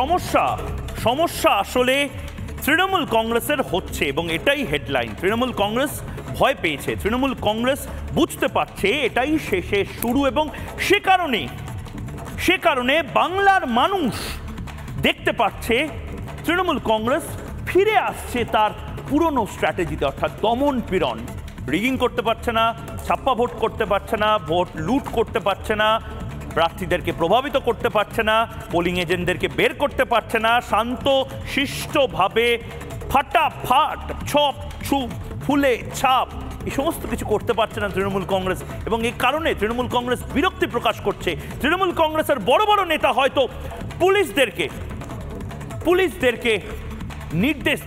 সমস্যা আসলে তৃণমূল কংগ্রেসের হচ্ছে, এবং এটাই হেডলাইন। তৃণমূল কংগ্রেস ভয় পেয়েছে, তৃণমূল কংগ্রেস বুঝতে পারছে এটাই শেষের শুরু, এবং সে কারণে বাংলার মানুষ দেখতে পাচ্ছে তৃণমূল কংগ্রেস ফিরে আসছে তার পুরনো স্ট্র্যাটেজিতে, অর্থাৎ দমন পীড়ন। রিগিং করতে পারছে না, ছাপ্পা ভোট করতে পারছে না, ভোট লুট করতে পারছে না, প্রার্থীদেরকে প্রভাবিত করতে পারছে না, পোলিং এজেন্টদেরকে বের করতে পারছে না, শান্ত শিষ্টভাবে ফাটাফাট ছপ ছুপ ফুলে ছাপ এই সমস্ত কিছু করতে পারছে না তৃণমূল কংগ্রেস। এবং এই কারণে তৃণমূল কংগ্রেস বিরক্তি প্রকাশ করছে। তৃণমূল কংগ্রেসের বড় বড় নেতা হয়তো পুলিশদেরকে নির্দেশ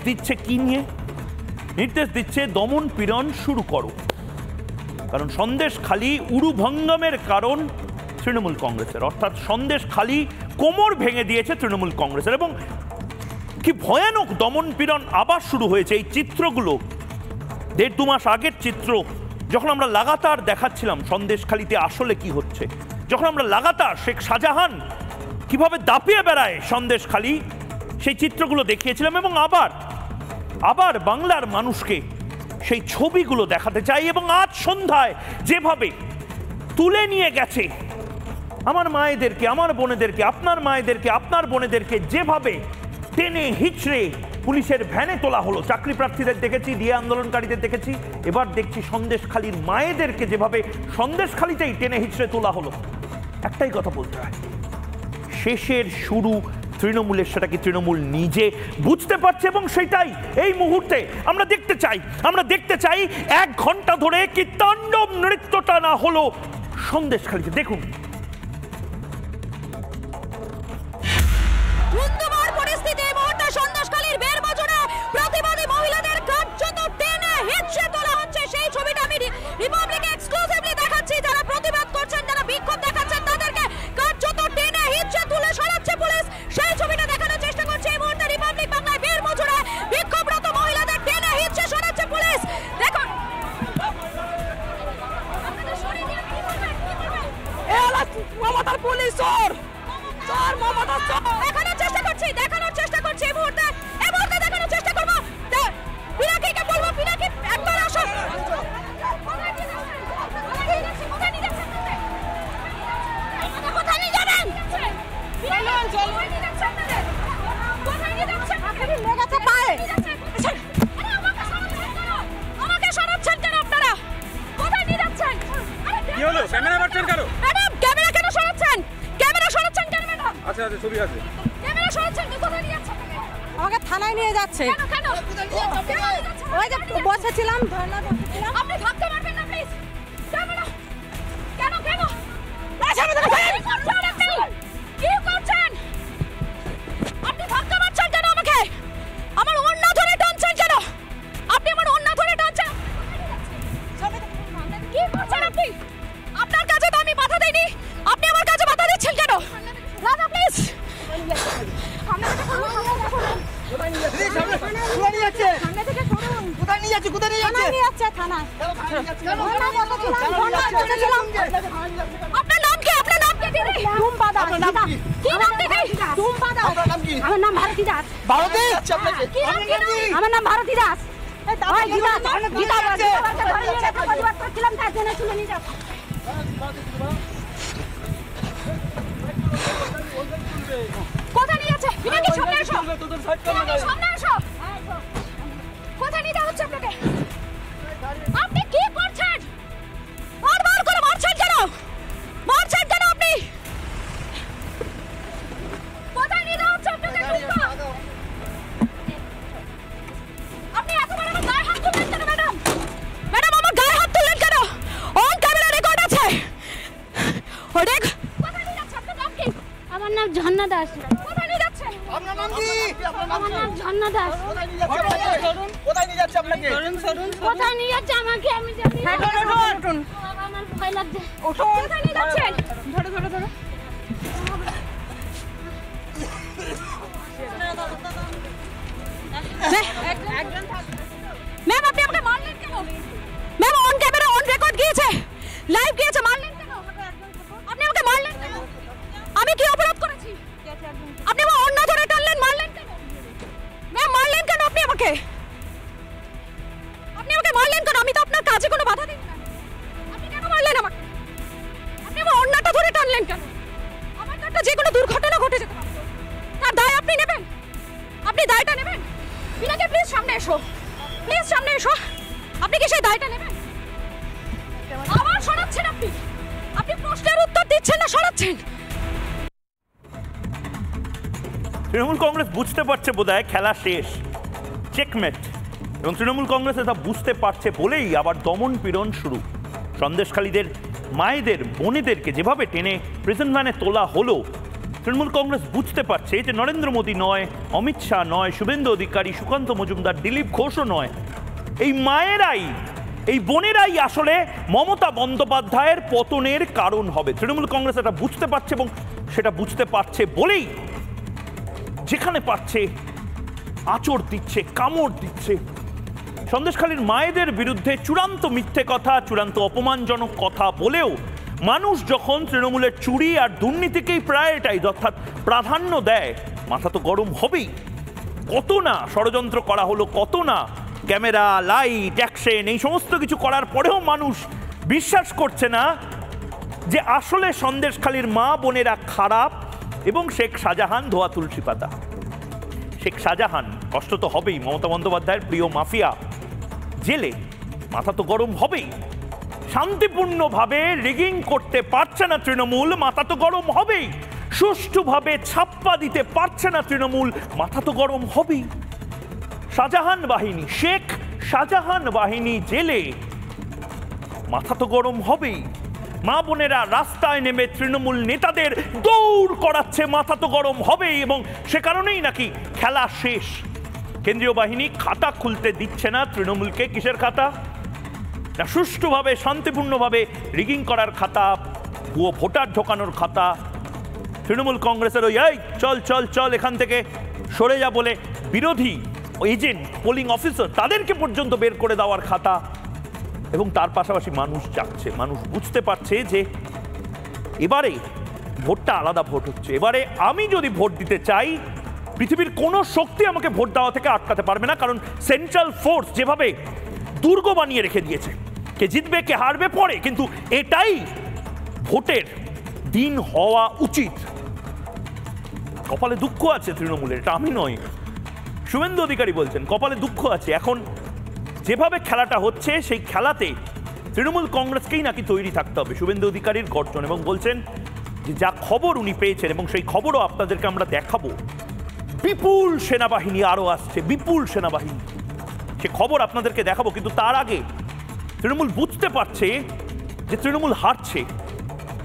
দিচ্ছে কি নিয়ে? নির্দেশ দিচ্ছে দমন পীড়ন শুরু করো। কারণ সন্দেশখালি উরুভঙ্গমের কারণ তৃণমূল কংগ্রেসের, অর্থাৎ সন্দেশখালি কোমর ভেঙে দিয়েছে তৃণমূল কংগ্রেসের। এবং কি ভয়ানক দমন পীড়ন আবার শুরু হয়েছে। এই চিত্রগুলো 1.5-2 মাস আগের চিত্র, যখন আমরা লাগাতার দেখাচ্ছিলাম সন্দেশখালিতে আসলে কি হচ্ছে, যখন আমরা লাগাতার শেখ শাহজাহান কিভাবে দাপিয়ে বেড়ায় সন্দেশখালি, সেই চিত্রগুলো দেখিয়েছিলাম। এবং আবার বাংলার মানুষকে সেই ছবিগুলো দেখাতে চাই। এবং আজ সন্ধ্যায় যেভাবে তুলে নিয়ে গেছে আমার মায়েদেরকে, আমার বোনেদেরকে, আপনার মায়েদেরকে, আপনার বোনেদেরকে যেভাবে টেনে হিচড়ে পুলিশের ভ্যানে তোলা হলো, চাকরি প্রার্থীদের দেখেছি, দিয়ে আন্দোলনকারীদের দেখেছি, এবার দেখছি সন্দেশখালির মায়েদেরকে যেভাবে সন্দেশখালিতেই টেনে হিচড়ে তোলা হলো। একটাই কথা বলতে হয়, শেষের শুরু তৃণমূলের, সেটা কি তৃণমূল নিজে বুঝতে পারছে? এবং সেটাই এই মুহূর্তে আমরা দেখতে চাই 1 ঘন্টা ধরে কি তাণ্ডব নৃত্যটা না হলো সন্দেশখালিতে। দেখুন। দেখানোর চেষ্টা করছি এই মুহূর্তে দেখানোর চেষ্টা করবো। পিনাকিকে বলবো, পিনাকি একবার আসো। কোথায় নিয়ে যাবেন? আমাকে সরাচ্ছেন কেন আপনারা? কোথায় নিয়ে যাচ্ছেন? কি হলো? ক্যামেরা মারছেন কেন? ম্যাডাম ক্যামেরা কেন সরাচ্ছেন? ক্যামেরা সরাচ্ছেন কেন ম্যাডাম? আচ্ছা ছবি আছে। ক্যামেরা সরাচ্ছেন কেন? কোথায় নিয়ে যাচ্ছেন? আমাকে থানায় নিয়ে যাচ্ছে। কেন? ওই যে বসেছিলাম, ধর্ণা বসেছিলাম। আপনি ভাবতে পারবেন না প্লিজ। ক্যামেরা কেন? কি করছেন? আপনি ভাবতে পারছেন কেন আমাকে? আমার ওড়না ধরে টানছেন কেন? আপনি আমার ওড়না ধরে টানছেন কি করছেন আপনি? আপনার কাছে তো আমি বাধা দেইনি, আপনি আমার কাছে বাধা দিচ্ছেন কেন? রাজা প্লিজ। আপনার নাম কি? আপনার নাম কি? কি নাম দিদি? আমার নাম ভারতী দাস। আমার নাম ভারতী দাস। কোথায় নিয়ে যাচ্ছে? সামনে এসো, সামনে এসো। কোথায় নিয়ে যাওয়া হচ্ছে আপনাকে? আপনি কি করছেন? বারবার করে মারছেন কেন? আপনি কোথায় নিয়ে যাওয়া হচ্ছে আপনাকে? আপনি এতবার আমার গায়ে হাত তুললেন কেন ম্যাডাম? আমার গায়ে হাত তুললেন কেন? অন ক্যামেরা রেকর্ড আছে। কোথায় নিয়ে যাচ্ছে? আপনার নাম কি? আমার নাম ঝর্ণা দাস। কোথায় নিয়ে যাচ্ছে? আপনার নাম কি? আমার নাম ঝর্ণা দাস। কোথায় নিয়ে যাচ্ছে আপনাকে? কোথায় নিয়ে যাচ্ছে আমাকে আমি জানি না। আমার ভয় লাগছে। কোথায় নিয়ে যাচ্ছেন? ধরো। ম্যাম আপনি আমাকে মারলেন কেন? Ma'am on camera on record গিয়েছে, লাইভ গিয়েছে, মারলেন কেন? আপনি আমাকে মারলেন কেন? আমি কি আমাকে? আপনি আমাকে মারলেন কেন? আমি তো আপনার কাজে কোনো বাধা দিই না। আপনি কেন মারলেন আমাকে? আপনি আমার অন্যটা ধরে টানলেন কেন? আমার তো একটা যে কোনো দুর্ঘটনা ঘটে যেতে পারত, তার দায় আপনি নেবেন? আপনি দায়টা নেবেন? বিনাকে প্লিজ সামনে এসো, প্লিজ সামনে এসো। আপনি কি সেই দায়টা নেবেন? আবার শোনাচ্ছেন আপনি, আপনি প্রশ্নের উত্তর দিচ্ছেন না, শোনাচ্ছেন। তৃণমূল কংগ্রেস বুঝতে পারছে বোধহয় খেলা শেষ, চেকমেট, এবং তৃণমূল কংগ্রেস এটা বুঝতে পারছে বলেই আবার দমন পীড়ন শুরু। সন্দেশখালীদের মায়েদের বোনেদেরকে যেভাবে টেনে প্রিজন ভ্যানে তোলা হলো, তৃণমূল কংগ্রেস বুঝতে পারছে যে নরেন্দ্র মোদী নয়, অমিত শাহ নয়, শুভেন্দু অধিকারী, সুকান্ত মজুমদার, দিলীপ ঘোষও নয়, এই মায়েরাই, এই বোনেরাই আসলে মমতা বন্দ্যোপাধ্যায়ের পতনের কারণ হবে। তৃণমূল কংগ্রেস এটা বুঝতে পারছে এবং সেটা বুঝতে পারছে বলেই যেখানে পাচ্ছে আঁচড় দিচ্ছে, কামড় দিচ্ছে। সন্দেশখালীর মায়েদের বিরুদ্ধে চূড়ান্ত মিথ্যে কথা, চূড়ান্ত অপমানজনক কথা বলেও মানুষ যখন তৃণমূলের চুরি আর দুর্নীতিকেই প্রায়োরিটাইজ অর্থাৎ প্রাধান্য দেয়, মাথা তো গরম হবেই। কত না ষড়যন্ত্র করা হলো, কত না ক্যামেরা, লাইট, অ্যাকশন, এই সমস্ত কিছু করার পরেও মানুষ বিশ্বাস করছে না যে আসলে সন্দেশখালীর মা বোনেরা খারাপ এবং শেখ শাহজাহান ধোয়া তুলসী পাতা। শেখ শাহজাহান, কষ্ট তো হবেই, মমতা বন্দ্যোপাধ্যায়ের প্রিয় মাফিয়া জেলে, মাথা তো গরম হবেই। শান্তিপূর্ণভাবে রিগিং করতে পারছে না তৃণমূল, মাথা তো গরম হবেই। সুষ্ঠুভাবে ছাপ্পা দিতে পারছে না তৃণমূল, মাথা তো গরম হবেই। শাহজাহান বাহিনী, শেখ শাহজাহান বাহিনী জেলে, মাথা তো গরম হবেই। মা বোনেরা রাস্তায় নেমে তৃণমূল নেতাদের দৌড় করাচ্ছে, মাথা তো গরম হবেই। এবং সে কারণেই নাকি খেলা শেষ। কেন্দ্রীয় বাহিনী খাতা খুলতে দিচ্ছে না তৃণমূলকে। কিসের খাতা? না সুষ্ঠুভাবে শান্তিপূর্ণভাবে রিগিং করার খাতা, ভুয়ো ভোটার ঢোকানোর খাতা, তৃণমূল কংগ্রেসের ওই এই চল চল চল এখান থেকে সরে যা বলে বিরোধী এজেন্ট, পোলিং অফিসার, তাদেরকে পর্যন্ত বের করে দেওয়ার খাতা। এবং তার পাশাপাশি মানুষ যাচ্ছে, মানুষ বুঝতে পারছে যে এবারে ভোটটা আলাদা ভোট হচ্ছে। এবারে আমি যদি ভোট দিতে চাই, পৃথিবীর কোনো শক্তি আমাকে ভোট দেওয়া থেকে আটকাতে পারবে না। কারণ সেন্ট্রাল ফোর্স যেভাবে দুর্গ বানিয়ে রেখে দিয়েছে, কে জিতবে কে হারবে পরে, কিন্তু এটাই ভোটের দিন হওয়া উচিত। কপালে দুঃখ আছে তৃণমূলের, এটা আমি নয়, শুভেন্দু অধিকারী বলছেন কপালে দুঃখ আছে। এখন যেভাবে খেলাটা হচ্ছে, সেই খেলাতে তৃণমূল কংগ্রেসকেই নাকি তৈরি থাকতে হবে। শুভেন্দু অধিকারীর গর্জন, এবং বলছেন যে যা খবর উনি পেয়েছেন, এবং সেই খবরও আপনাদেরকে আমরা দেখাবো, বিপুল সেনাবাহিনী আরও আসছে, বিপুল সেনাবাহিনী, সে খবর আপনাদেরকে দেখাবো। কিন্তু তার আগে তৃণমূল বুঝতে পারছে যে তৃণমূল হারছে,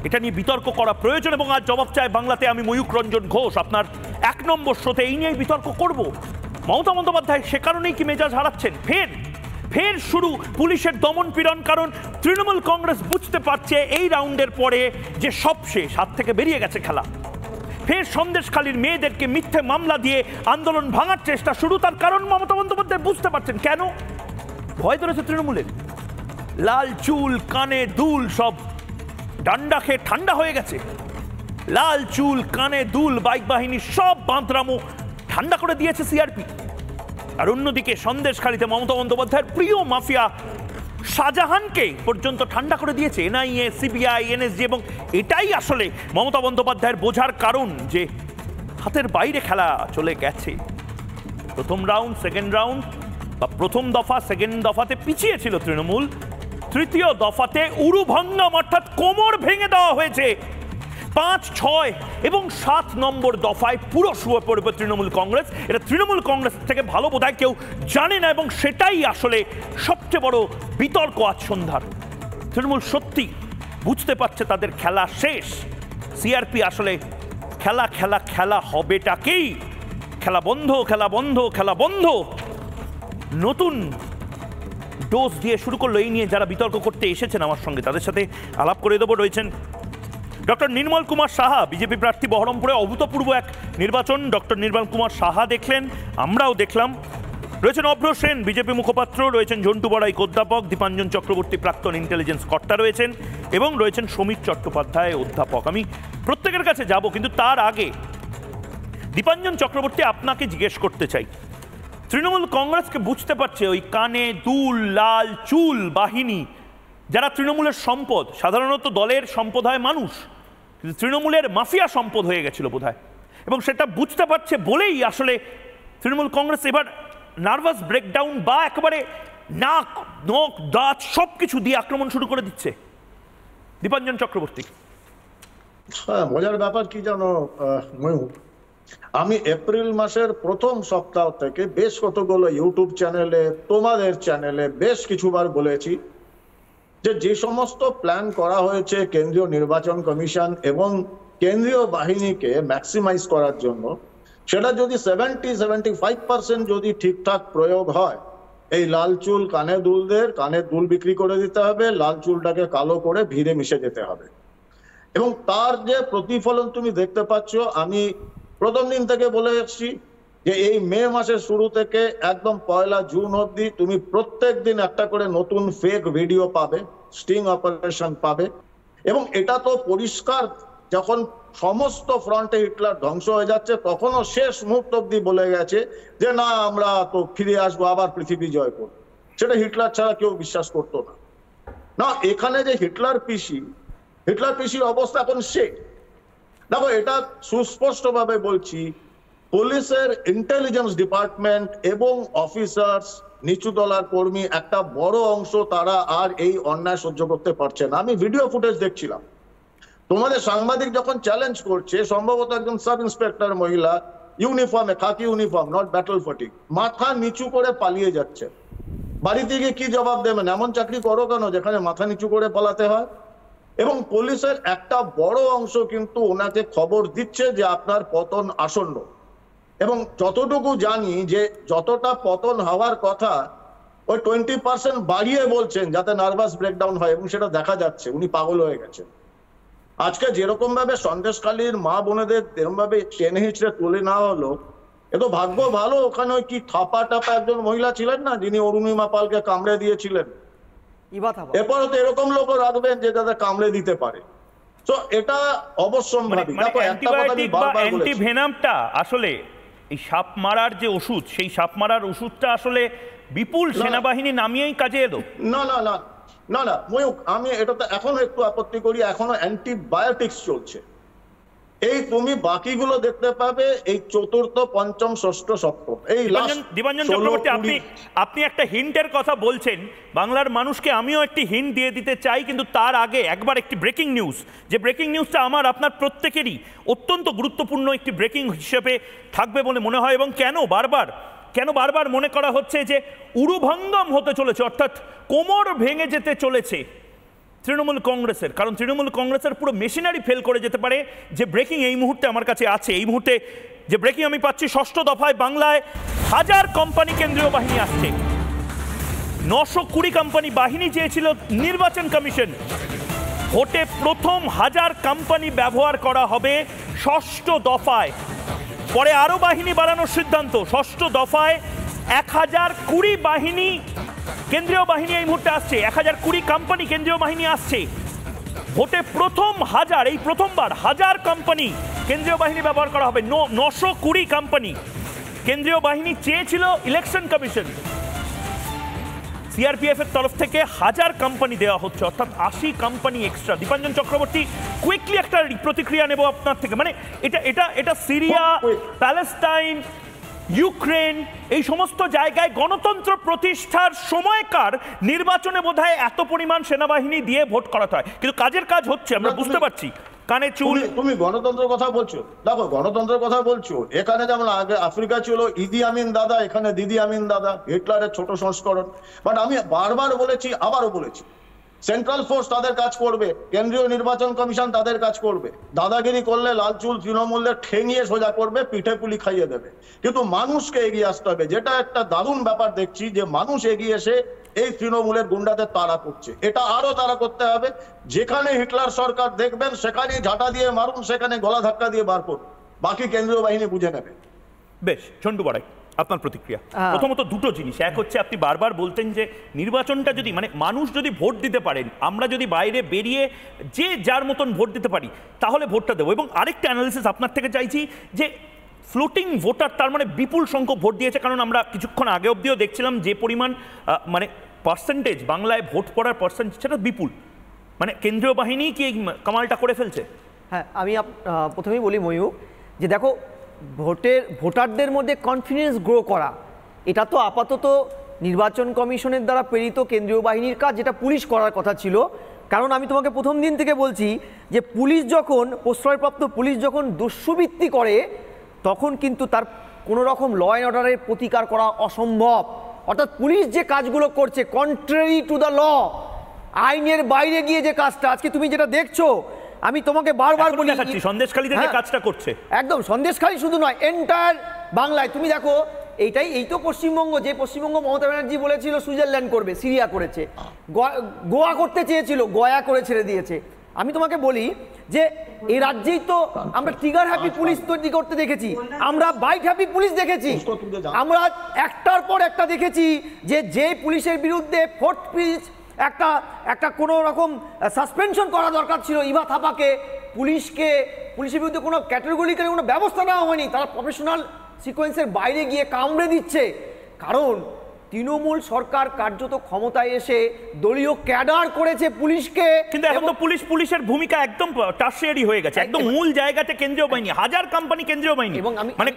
এটা নিয়ে বিতর্ক করা প্রয়োজন। এবং আজ জবাব চায় বাংলাতে আমি ময়ূক রঞ্জন ঘোষ, আপনার 1 নম্বর শোতে এই নিয়েই বিতর্ক করব। মমতা বন্দ্যোপাধ্যায় সে কারণেই কি মেজাজ হারাচ্ছেন? ফের শুরু পুলিশের দমন পীড়ন। কারণ তৃণমূল কংগ্রেস বুঝতে পারছে এই রাউন্ডের পরে যে সব শেষ, হাত থেকে বেরিয়ে গেছে খেলা। ফের সন্দেশখালীর মেয়েদেরকে মিথ্যে মামলা দিয়ে আন্দোলন ভাঙার চেষ্টা শুরু। তার কারণ মমতা বন্দ্যোপাধ্যায় বুঝতে পারছেন। কেন ভয় ধরেছে তৃণমূলের? লাল চুল, কানে দুল, সব ডান্ডা খেয়ে ঠান্ডা হয়ে গেছে। লাল চুল, কানে দুল, বাইক বাহিনী সব বাঁধরামো ঠান্ডা করে দিয়েছে সিআরপি। আর অন্যদিকে সন্দেশখালীতে মমতা বন্দ্যোপাধ্যায়ের প্রিয় মাফিয়া শাহজাহানকে পর্যন্ত ঠান্ডা করে দিয়েছে এনআইএ, সিবিআই, এনএসজি। এবং এটাই আসলে মমতা বন্দ্যোপাধ্যায়ের বোঝার কারণ যে হাতের বাইরে খেলা চলে গেছে। প্রথম রাউন্ড, সেকেন্ড রাউন্ড বা প্রথম দফা, সেকেন্ড দফাতে পিছিয়ে ছিল তৃণমূল, তৃতীয় দফাতে উরুভঙ্গম অর্থাৎ কোমর ভেঙে দেওয়া হয়েছে। 5, 6 এবং 7 নম্বর দফায় পুরো শুয়ে পড়বে তৃণমূল কংগ্রেস। এটা তৃণমূল কংগ্রেস থেকে ভালো বোধহয় কেউ জানে না, এবং সেটাই আসলে সবচেয়ে বড় বিতর্ক আজ সন্ধ্যার। তৃণমূল সত্যি বুঝতে পারছে তাদের খেলা শেষ। সিআরপি আসলে খেলা খেলা খেলা হবেটাকেই খেলা বন্ধ, খেলা বন্ধ, খেলা বন্ধ নতুন ডোজ দিয়ে শুরু করলো। এই নিয়ে যারা বিতর্ক করতে এসেছেন আমার সঙ্গে, তাদের সাথে আলাপ করে দেবো। রয়েছেন ডক্টর নির্মল কুমার সাহা, বিজেপি প্রার্থী, বহরমপুরে অভূতপূর্ব এক নির্বাচন ডক্টর নির্মল কুমার সাহা দেখলেন, আমরাও দেখলাম। রয়েছেন অভ্র সেন, বিজেপি মুখপাত্র, রয়েছেন ঝন্টু বড়াইক অধ্যাপক, দীপাঞ্জন চক্রবর্তী প্রাক্তন ইন্টেলিজেন্স কর্তা রয়েছেন, এবং রয়েছেন সমীর চট্টোপাধ্যায় অধ্যাপক। আমি প্রত্যেকের কাছে যাব, কিন্তু তার আগে দীপাঞ্জন চক্রবর্তী আপনাকে জিজ্ঞেস করতে চাই, তৃণমূল কংগ্রেসকে বুঝতে পারছে ওই কানে দুল লাল চুল বাহিনী যারা তৃণমূলের সম্পদ, সাধারণত দলের সম্পদ হয় মানুষ, কিন্তু তৃণমূলের মাফিয়া সম্পদ হয়ে গেছিল বোধহয়, এবং সেটা বুঝতে পারছে বলেই আসলে তৃণমূল কংগ্রেস এবার নার্ভাস ব্রেকডাউন বা একেবারে নাক নখ দাঁত সব কিছু দিয়ে আক্রমণ শুরু করে দিচ্ছে। দীপাঞ্জন চক্রবর্তী। হ্যাঁ, মজার ব্যাপার কি জানো ময়ূর, আমি এপ্রিল মাসের প্রথম সপ্তাহ থেকে বেশ কতগুলো ইউটিউব চ্যানেলে, তোমাদের চ্যানেলে বেশ কিছুবার বলেছি যে সমস্ত প্ল্যান করা হয়েছে কেন্দ্রীয় নির্বাচন কমিশন এবং কেন্দ্রীয় বাহিনীকে ম্যাক্সিমাইজ করার জন্য, সেটা যদি 70-75% যদি ঠিকঠাক প্রয়োগ হয়, এই লাল চুল কানে দুলদের কানের দুল বিক্রি করে দিতে হবে, লাল চুলটাকে কালো করে ভিড়ে মিশে যেতে হবে, এবং তার যে প্রতিফলন তুমি দেখতে পাচ্ছ। আমি প্রথম দিন থেকে বলে এসেছি যে এই মে মাসের শুরু থেকে একদম 1 জুন অবধি তুমি প্রত্যেক দিন একটা করে নতুন ফেক ভিডিও পাবে, স্টিং অপারেশন পাবে, এবং এটা তো পরিষ্কার যখন সমস্ত ফ্রন্টে হিটলার ধ্বংস হয়ে যাচ্ছে তখনও শেষ মুহূর্ত অব্দি বলে গেছে যে না আমরা তো ফিরে আসবো, আবার পৃথিবী জয় করবো। সেটা হিটলার ছাড়া কেউ বিশ্বাস করতো না। না, এখানে যে হিটলার পিসির অবস্থা এখন সে দেখো, এটা সুস্পষ্টভাবে বলছি, পুলিশের ইন্টেলিজেন্স ডিপার্টমেন্ট এবং অফিসার্স, নিচু তলার কর্মী একটা বড় অংশ তারা আর এই অন্যায় সহ্য করতে পারছে না। আমি ভিডিও ফুটেজ দেখছিলাম, তোমাদের সাংবাদিক যখন চ্যালেঞ্জ করছে, সম্ভবত একজন সাব ইন্সপেক্টর মহিলা ইউনিফর্মে, খাকি ইউনিফর্ম, নট ব্যাটল ফটিক, মাথা নিচু করে পালিয়ে যাচ্ছে। বাড়ি থেকে কি জবাব দেবেন? এমন চাকরি করো কেন যেখানে মাথা নিচু করে পালাতে হয়? এবং পুলিশের একটা বড় অংশ কিন্তু ওনাকে খবর দিচ্ছে যে আপনার পতন আসন্ন, এবং যতটুকু জানি যে যতটা পতন হওয়ার কথা ওই 20% বাড়িয়ে বলছেন যাতে নার্ভাস ব্রেকডাউন হয়, এবং সেটা দেখা যাচ্ছে। উনি পাগল হয়ে গেছেন। আজকে যেরকম ভাবে সন্দেশখালীর মা বোনেদের এরকম ভাবে টেনে হিচড়ে তুলে নেওয়া হলো, এ তো ভাগ্য ভালো ওখানে ওই কি থাপা একজন মহিলা ছিলেন না, যিনি অরুণিমা পালকে কামড়ে দিয়েছিলেন। এরপরে তো এরকম লোক রাখবেন যে যাদের কামড়ে দিতে পারে। তো এটা অবশ্যম্ভাবী। দেখো, একটা কথা আমি বারবার বলেছি, অ্যান্টিভেনামটা আসলে এই সাপ মারার যে ওষুধ, সেই সাপ মারার ওষুধটা আসলে বিপুল সেনাবাহিনী নামিয়েই কাজে এলো। না না না না না ময়ূক, আমি এটাতে এখনো একটু আপত্তি করি, এখনো অ্যান্টিবায়োটিক্স চলছে। এই তুমি বাকিগুলো দেখতে পাবে এই চতুর্থ, পঞ্চম, ষষ্ঠ, সপ্তম, এই দীপাঞ্জন চক্রবর্তী, আপনি একটা হিন্টের কথা বলছেন, বাংলার মানুষকে আমিও একটি হিন্ট দিয়ে দিতে চাই, কিন্তু তার আগে একবার একটি ব্রেকিং নিউজ, যে ব্রেকিং নিউজটা আমার আপনার প্রত্যেকেরই অত্যন্ত গুরুত্বপূর্ণ একটি ব্রেকিং হিসেবে থাকবে বলে মনে হয়। এবং কেন বারবার মনে করা হচ্ছে যে উরুভঙ্গম হতে চলেছে, অর্থাৎ কোমর ভেঙে যেতে চলেছে তৃণমূল কংগ্রেসের, কারণ তৃণমূল কংগ্রেসের পুরো মেশিনারি ফেল করে যেতে পারে। যে ব্রেকিং এই মুহূর্তে আমার কাছে আছে, এই মুহূর্তে যে ব্রেকিং আমি পাচ্ছি, 6ষ্ঠ দফায় বাংলায় 1000 কোম্পানি কেন্দ্রীয় বাহিনী আসছে। 920 কোম্পানি বাহিনী চেয়েছিল নির্বাচন কমিশন, ভোটে প্রথম 1000 কোম্পানি ব্যবহার করা হবে 6ষ্ঠ দফায়, পরে আরো বাহিনী বাড়ানোর সিদ্ধান্ত। 6ষ্ঠ দফায় 1020 বাহিনী কেন্দ্রীয় বাহিনী এই মুহূর্তে আসছে, 1020 কোম্পানি কেন্দ্রীয় বাহিনী আসছে। ভোটে প্রথম 1000, এই প্রথমবার 1000 কোম্পানি কেন্দ্রীয় বাহিনী ব্যবহার করা হবে। 920 কোম্পানি কেন্দ্রীয় বাহিনী চেয়েছিল ইলেকশন কমিশন, সিআরপিএফ এর তরফ থেকে 1000 কোম্পানি দেওয়া হচ্ছে, অর্থাৎ 80 company extra. Dipanjan Chakraborty, quickly একটা প্রতিক্রিয়া নেব আপনার থেকে। মানে এটা সিরিয়া, প্যালেস্টাইন, ইউক্রেন, এই সমস্ত জায়গায় গণতন্ত্র প্রতিষ্ঠার সময়কার নির্বাচনে বোধহয় এত পরিমাণ সেনাবাহিনী দিয়ে ভোট করাতে হয়, কিন্তু কাজের কাজ হচ্ছে, আমরা বুঝতে পারছি। কানে চুল, তুমি গণতন্ত্রের কথা বলছো, দেখো গণতন্ত্রের কথা বলছো, এখানে যেমন আগে আফ্রিকা ছিল ইদি আমিন দাদা, এখানে দিদি আমিন দাদা, হিটলারের ছোট সংস্করণ। বাট আমি বারবার বলেছি, আবারও বলেছি, সেন্ট্রাল ফোর্স তাদের কাজ করবে, কেন্দ্রীয় নির্বাচন কমিশন তাদের কাজ করবে। দাদাগিরি করলে লাল চুল তৃণমূলের ঠেঙিয়ে সোজা করবে, পিঠে পুলি খাইয়ে দেবে। কিন্তু মানুষকে এগিয়ে আসতে হবে, যেটা একটা দারুণ ব্যাপার দেখছি যে মানুষ এগিয়ে এসে এই তৃণমূলের গুন্ডাদের তাড়া করছে। এটা আরো তাড়া করতে হবে। যেখানে হিটলার সরকার দেখবেন সেখানে ঝাঁটা দিয়ে মারুন, সেখানে গলা ধাক্কা দিয়ে বার করুন, বাকি কেন্দ্রীয় বাহিনী বুঝে নেবে। বেশ, ঝন্টু বড়াই, আপনার প্রতিক্রিয়া। প্রথমত দুটো জিনিস, এক হচ্ছে আপনি বারবার বলতেন যে নির্বাচনটা যদি, মানে মানুষ যদি ভোট দিতে পারেন, আমরা যদি বাইরে বেরিয়ে যে যার মতন ভোট দিতে পারি তাহলে ভোটটা দেবো। এবং আরেকটা অ্যানালিসিস আপনার থেকে চাইছি যে ফ্লোটিং ভোটার, তার মানে বিপুল সংখ্যক ভোট দিয়েছে। কারণ আমরা কিছুক্ষণ আগে অবধিও দেখছিলাম যে পরিমাণ মানে পার্সেন্টেজ বাংলায় ভোট পড়ার পার্সেন্টেজ, সেটা বিপুল। মানে কেন্দ্রীয় বাহিনী কি এই কামালটা করে ফেলছে? হ্যাঁ, আমি প্রথমেই বলি ময়ূর, যে দেখো ভোটারদের মধ্যে কনফিডেন্স গ্রো করা, এটা তো আপাতত নির্বাচন কমিশনের দ্বারা প্রেরিত কেন্দ্রীয় বাহিনীর কাজ, যেটা পুলিশ করার কথা ছিল। কারণ আমি তোমাকে প্রথম দিন থেকে বলছি যে পুলিশ যখন, প্রশ্রয়প্রাপ্ত পুলিশ যখন দস্যুবৃত্তি করে, তখন কিন্তু তার কোনো রকম ল অ্যান্ড অর্ডারের প্রতিকার করা অসম্ভব। অর্থাৎ পুলিশ যে কাজগুলো করছে কন্ট্রারি টু দ্য ল, আইনের বাইরে গিয়ে যে কাজটা আজকে তুমি যেটা দেখছো, আমি তোমাকে বারবার বলি সন্দেশখালীতে যে কাজটা করছে, একদম সন্দেশখালী শুধু নয়, এন্টায়ার বাংলায়। তুমি দেখো এই তো পশ্চিমবঙ্গ, যে পশ্চিমবঙ্গ মমতা ব্যানার্জি বলেছিল সুইজারল্যান্ড করবে, সিরিয়া করেছে, গোয়া করতে চেয়েছিল, গয়া করে ছেড়ে দিয়েছে। আমি তোমাকে বলি যে এই রাজ্যেই তো আমরা ট্রিগার হ্যাপি পুলিশ তৈরি করতে দেখেছি, আমরা বাইট হ্যাপি পুলিশ দেখেছি, আমরা একটার পর একটা দেখেছি যে পুলিশের বিরুদ্ধে ফোর্থ পিস একটা কোনো রকম সাসপেনশন করা দরকার ছিল ইভা থাপাকে, পুলিশের বিরুদ্ধে কোনো ক্যাটাগরিক্যালি কোনো ব্যবস্থা নেওয়া হয়নি। তারা প্রফেশনাল সিকোয়েন্সের বাইরে গিয়ে কামড়ে দিচ্ছে। কারণ তৃণমূল সরকার কার্যত ক্ষমতায় এসে দলীয় ক্যাডার করেছে পুলিশকে। কিন্তু এখন তো পুলিশের ভূমিকা একদম টার্সিয়ারি হয়ে গেছে, একদম মূল জায়গাতে কেন্দ্রীয় বাহিনী, হাজার কোম্পানি কেন্দ্রীয় বাহিনী। এবং মানে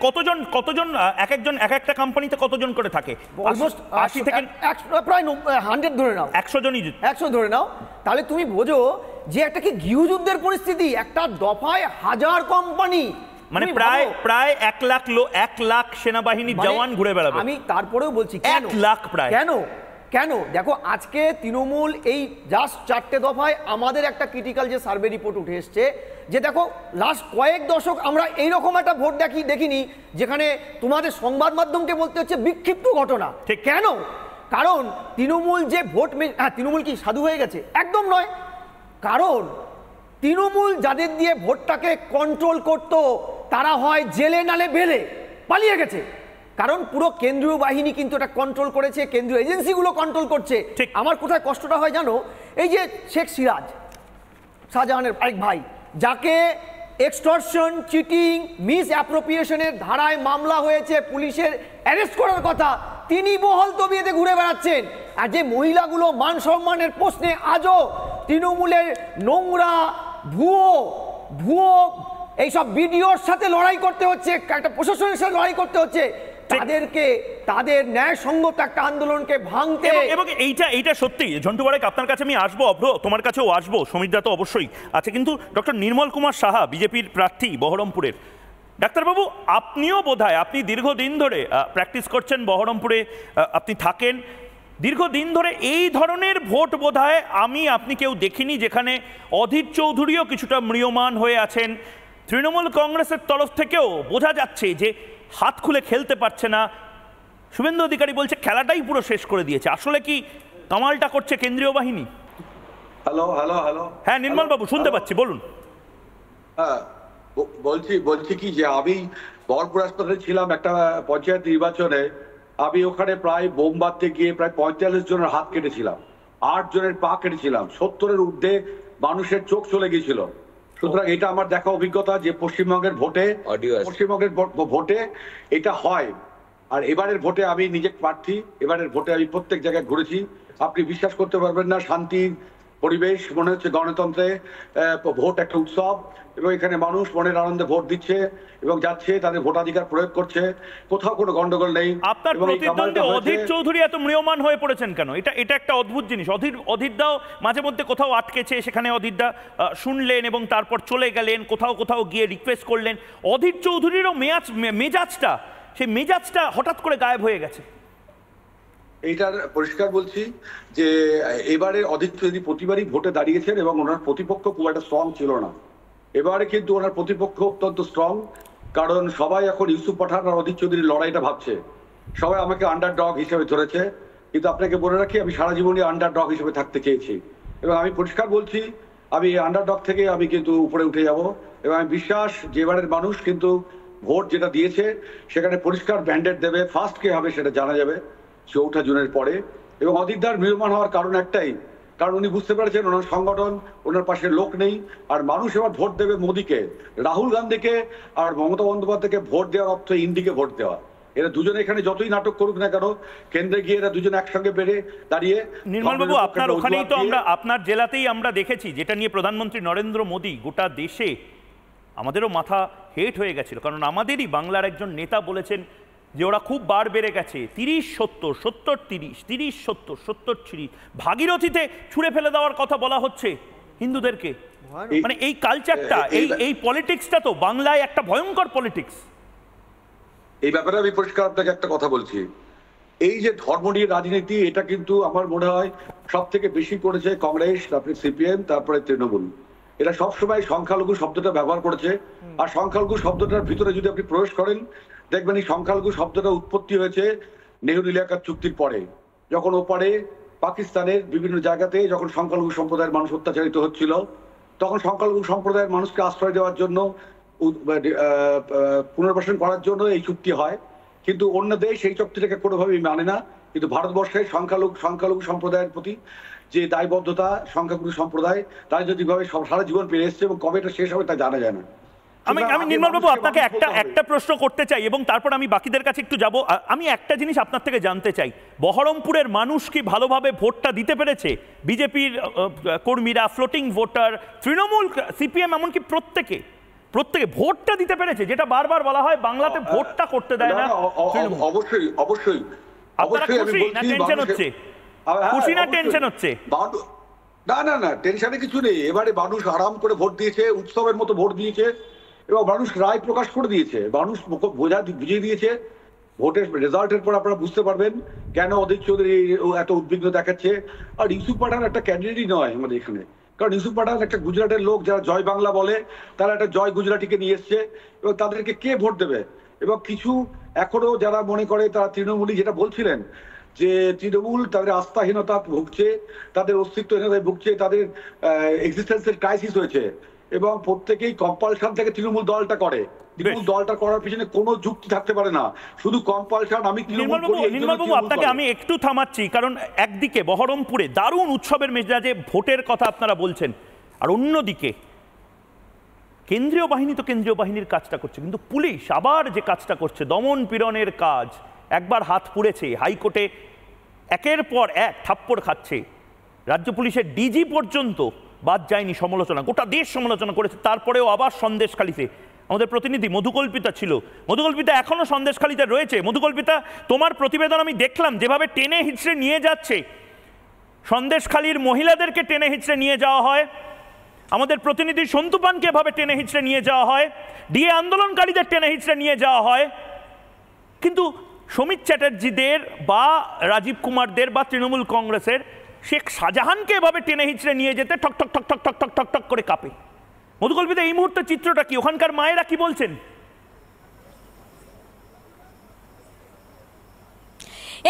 কতজন এক একটা কোম্পানিতে কতজন করে থাকে? অলমোস্ট 80 থেকে প্রায় 100 ধরে নাও, 100 ধরে নাও। তাহলে তুমি বোঝো যে একটা কি গৃহযুদ্ধের পরিস্থিতি, একটা দফায় হাজার কোম্পানি, মানে প্রায় 1 লাখ সেনাবাহিনীর জওয়ান ঘুরে বেড়াবে। আমি তারপরেও বলছি 1 লাখ প্রায়। কেন দেখো আজকে তৃণমূল এই জাস্ট 4টে দফায় আমাদের একটা ক্রিটিক্যাল যে সার্ভে রিপোর্ট উঠে এসছে, যে দেখো লাস্ট কয়েক দশক আমরা এইরকম একটা ভোট দেখিনি যেখানে তোমাদের সংবাদ মাধ্যমকে বলতে হচ্ছে বিক্ষিপ্ত ঘটনা। ঠিক কেন? কারণ তৃণমূল যে ভোট, তৃণমূল কি সাধু হয়ে গেছে? একদম নয়। কারণ তৃণমূল যাদের দিয়ে ভোটটাকে কন্ট্রোল করত, তারা হয় জেলে নালে বেলে পালিয়ে গেছে। কারণ পুরো কেন্দ্রীয় বাহিনী কিন্তু এটা কন্ট্রোল করেছে, কেন্দ্রীয় এজেন্সিগুলো কন্ট্রোল করছে। আমার কোথায় কষ্টটা হয় জানো? এই যে শেখ সিরাজ, শাহজাহানের আরেক ভাই, যাকে এক্সটর্শন, চিটিং, মিস অ্যাপ্রোপ্রিয়েশনের ধারায় মামলা হয়েছে, পুলিশের অ্যারেস্ট করার কথা, তিনি বহল তবিয়েতে ঘুরে বেড়াচ্ছেন। আর যে মহিলাগুলো মান সম্মানের প্রশ্নে আজও তৃণমূলের নোংরা ভুয়ো এইসব ভিডিওর সাথে লড়াই করতে হচ্ছে, একটা প্রশাসনের সাথে লড়াই করতে হচ্ছে, তাদের ন্যায়সঙ্গত একটা আন্দোলনকে ভাঙতে। এবং এইটা সত্যি ঝন্টু বারেক, আপনার কাছে আমি আসবো, অভ্র তোমার কাছেও আসবো, সমীরদা তো অবশ্যই আছে। কিন্তু ডক্টর নির্মল কুমার সাহা, বিজেপির প্রার্থী বহরমপুরের, ডাক্তারবাবু আপনিও বোধহয়, আপনি দীর্ঘদিন ধরে প্র্যাকটিস করছেন বহরমপুরে, আপনি থাকেন দীর্ঘদিন ধরে, এই ধরনের ভোট বোধহয় আপনি কেউ দেখিনি যেখানে অধীর চৌধুরীও কিছুটা ম্রিয়মান হয়ে আছেন। তৃণমূল কংগ্রেসের তরফ থেকেও বোঝা যাচ্ছে যে হাত খুলে খেলতে পারছে না। শুভেন্দু অধিকারী বলছে খেলাটাই পুরো শেষ করে দিয়েছে। আসলে কি কামালটা করছে কেন্দ্রীয় বাহিনী? হ্যালো। হ্যাঁ নির্মল বাবু, শুনতে পাচ্ছি, বলুন। হ্যাঁ বলছি কি যে আমি বহরমপুর হাসপাতালে ছিলাম একটা পঞ্চায়েত নির্বাচনে, আমি ওখানে প্রায় বোম বাঁধতে গিয়ে প্রায় 45 জনের হাত কেটেছিলাম, 8 জনের পা কেটেছিলাম, 70-এর ঊর্ধ্বে মানুষের চোখ চলে গিয়েছিল। সুতরাং এটা আমার দেখা অভিজ্ঞতা যে পশ্চিমবঙ্গের ভোটে এটা হয়। আর এবারের ভোটে আমি নিজে প্রার্থী, এবারের ভোটে আমি প্রত্যেক জায়গায় ঘুরেছি, আপনি বিশ্বাস করতে পারবেন না, শান্তির পরিবেশ, মনে হচ্ছে গণতন্ত্রে ভোট একটা উৎসব, এবং এখানে মানুষ মনের আনন্দে ভোট দিচ্ছে এবং যাচ্ছে, তাদের ভোটাধিকার প্রয়োগ করছে, কোথাও কোনো গন্ডগোল নেই। আপনার প্রতিদ্বন্দ্বী অধীর চৌধুরী এত ম্রিয়মান হয়ে পড়েছেন কেন? এটা একটা অদ্ভুত জিনিস। অধীরদাও মাঝে মধ্যে কোথাও আটকেছে, সেখানে অধীরদা শুনলেন এবং তারপর চলে গেলেন, কোথাও গিয়ে রিকোয়েস্ট করলেন। অধীর চৌধুরীরও সেই মেজাজটা হঠাৎ করে গায়েব হয়ে গেছে। এইটার পরিষ্কার বলছি যে এবারে অধীর চৌধুরী প্রতিবারই ভোটে দাঁড়িয়েছেন এবং ওনার প্রতিপক্ষ খুব একটা স্ট্রং ছিল না। এবারে কিন্তু ওনার প্রতিপক্ষ অত্যন্ত স্ট্রং, কারণ সবাই এখন ইউসুফ পাঠান আর অধীর চৌধুরীর লড়াইটা ভাবছে। সবাই আমাকে আন্ডারডগ হিসেবে ধরেছে, কিন্তু আপনাকে বলে রাখি আমি সারা জীবনই আন্ডারডগ হিসেবে থাকতে চেয়েছি, এবং আমি পরিষ্কার বলছি আমি আন্ডারডগ থেকে আমি কিন্তু উপরে উঠে যাব। এবং আমি বিশ্বাস যে এবারের মানুষ কিন্তু ভোট যেটা দিয়েছে সেখানে পরিষ্কার ব্যান্ডেড দেবে, ফার্স্ট কে হবে সেটা জানা যাবে 4 জুনের পরে। এবং অধীরদার ম্রিয়মান হওয়ার কারণ একটাই কারণ উনি বুঝতে পেরেছেন ওনার সংগঠন, ওনার পাশে লোক নেই, আর মানুষ এবার ভোট দেবে মোদীকে, রাহুল গান্ধীকে আর মমতা বন্দ্যোপাধ্যায়কে ভোট দেওয়ার অর্থ ইন্ডিকে ভোট দেওয়া। এরা দুজনে এখানে যতই নাটক করুক না কেন, কেন্দ্রে গিয়ে এরা দুজনে একসঙ্গে বেড়ে দাঁড়িয়ে। নির্মলবাবু, আপনার ওখানেই তো আমরা, আপনার জেলাতেই আমরা দেখেছি, যেটা নিয়ে প্রধানমন্ত্রী নরেন্দ্র মোদী গোটা দেশে, আমাদেরও মাথা হেট হয়ে গেছিল, কারণ আমাদেরই বাংলার একজন নেতা বলেছেন যে ওরা খুব বার বেড়ে গেছে, 30-70, 70-30, 30-70, 70-30, ভাগীরথীতে ছুঁড়ে ফেলে দেওয়ার কথা বলা হচ্ছে হিন্দুদেরকে। মানে এই কালচারটা, এই পলিটিক্সটা তো বাংলায় একটা ভয়ঙ্কর পলিটিক্স। এই ব্যাপারে আমি পরিষ্কার আপনাকে একটা কথা বলছি, এই যে ধর্ম নিয়ে রাজনীতি, এটা কিন্তু আমার মনে হয় সব থেকে বেশি করেছে কংগ্রেস, তারপরে সিপিএম, তারপরে তৃণমূল। এরা সবসময় সংখ্যালঘু শব্দটা ব্যবহার করেছে, আর সংখ্যালঘু শব্দটার ভিতরে যদি আপনি প্রবেশ করেন, দেখবেন এই সংখ্যালঘু শব্দটা উৎপত্তি হয়েছে নেহরু লিয়াকত চুক্তির পরে, যখন ওপারে পাকিস্তানের বিভিন্ন জায়গাতে যখন সংখ্যালঘু সম্প্রদায়ের মানুষ অত্যাচারিত হচ্ছিল, তখন সংখ্যালঘু সম্প্রদায়ের মানুষকে আশ্রয় দেওয়ার জন্য, পুনর্বাসন করার জন্য এই চুক্তি হয়। কিন্তু অন্য দেশ এই চুক্তিটাকে কোনোভাবেই মানে না, কিন্তু ভারতবর্ষে সংখ্যালঘু সম্প্রদায়ের প্রতি যে দায়বদ্ধতা, সংখ্যালঘু সম্প্রদায় রাজনৈতিকভাবে সারা জীবন পেয়ে এসছে, এবং কবে এটা শেষ হবে তা জানা যায় না। আমি নির্মলবাবু আপনাকে একটা প্রশ্ন করতে চাই, এবং তারপর আমি বাকিদের কাছে একটু যাব। আমি একটা জিনিস আপনার থেকে জানতে চাই, বহরমপুরের মানুষ কি ভালোভাবে ভোটটা দিতে পেরেছে? বিজেপির কর্মীরা, ফ্লোটিং ভোটার, তৃণমূল, সিপিএম, এমনকি প্রত্যেকে ভোটটা দিতে পেরেছে? যেটা বারবার বলা হয় বাংলাতে ভোটটা করতে দেয় না। অবশ্যই অবশ্যই অবশ্যই আমি বলছি, টেনশন হচ্ছে, খুশি না টেনশন হচ্ছে? না না না, টেনশনে কিছু নেই। এবারে মানুষ আরাম করে ভোট দিয়েছে, উৎসবের মতো ভোট দিয়েছে, এবং মানুষ রায় প্রকাশ করে দিয়েছে, মানুষ বুঝিয়ে দিয়েছে। ভোটের রেজাল্টের পর আপনারা বুঝতে পারবেন কেন অধীর চৌধুরী এত উদ্বিগ্ন দেখাচ্ছে। আর ইউসুফ পাঠান একটা ক্যান্ডিডেটই নয় আমাদের এখানে, কারণ ইউসুফ পাঠান একটা গুজরাটের লোক, যারা জয় বাংলা বলে, তারা একটা জয় গুজরাটিকে নিয়ে এসছে, এবং তাদেরকে কে ভোট দেবে? এবং কিছু এখনো যারা মনে করে তারা তৃণমূলী, যেটা বলছিলেন যে তৃণমূল তাদের আস্থাহীনতা ভুগছে, তাদের অস্তিত্বহীনতায় ভুগছে, তাদের এক্সিস্টেন্সের ক্রাইসিস হয়েছে, এবং প্রত্যেকেই কম্পালশন থেকে তৃণমূল দলটা করে। তৃণমূল দলটা করার পিছনে কোনো যুক্তি থাকতে পারে না, শুধু কম্পালশন। আমি নির্মলবাবু আপনাকে আমি একটু থামাচ্ছি, কারণ একদিকে বহরমপুরে দারুণ উৎসবের মেজাজে ভোটের কথা আপনারা বলছেন, আর অন্যদিকে কেন্দ্রীয় বাহিনী তো কেন্দ্রীয় বাহিনীর কাজটা করছে, কিন্তু পুলিশ আবার যে কাজটা করছে, দমন পীড়নের কাজ, একবার হাত পুড়েছে, হাইকোর্টে একের পর এক থাপ্পড় খাচ্ছে, রাজ্য পুলিশের ডিজি পর্যন্ত বাদ যায়নি সমালোচনা, গোটা দেশ সমালোচনা করেছে। তারপরেও আবার সন্দেশখালিতে আমাদের প্রতিনিধি মধুকল্পিতা ছিল, মধুকল্পিতা এখনো সন্দেশখালিতে রয়েছে। মধুকল্পিতা, তোমার প্রতিবেদন আমি দেখলাম, যেভাবে টেনে হিচড়ে নিয়ে যাচ্ছে, সন্দেশখালির মহিলাদেরকে টেনে হিচড়ে নিয়ে যাওয়া হয়, আমাদের প্রতিনিধি সন্তু পানকে এভাবে টেনে হিচড়ে নিয়ে যাওয়া হয়, ডিএ আন্দোলনকারীদের টেনে হিচড়ে নিয়ে যাওয়া হয়, কিন্তু সমিত চ্যাটার্জিদের বা রাজীব কুমারদের বা তৃণমূল কংগ্রেসের শেখ শাহজাহানকে এভাবে টেনে হিচড়ে নিয়ে যেতে ঠক ঠক ঠক ঠক ঠক ঠক ঠক ঠক করে কাঁপে। মধুকল্পিতা, এই মুহূর্তে চিত্রটা কি? ওখানকার মায়েরা কি বলছেন?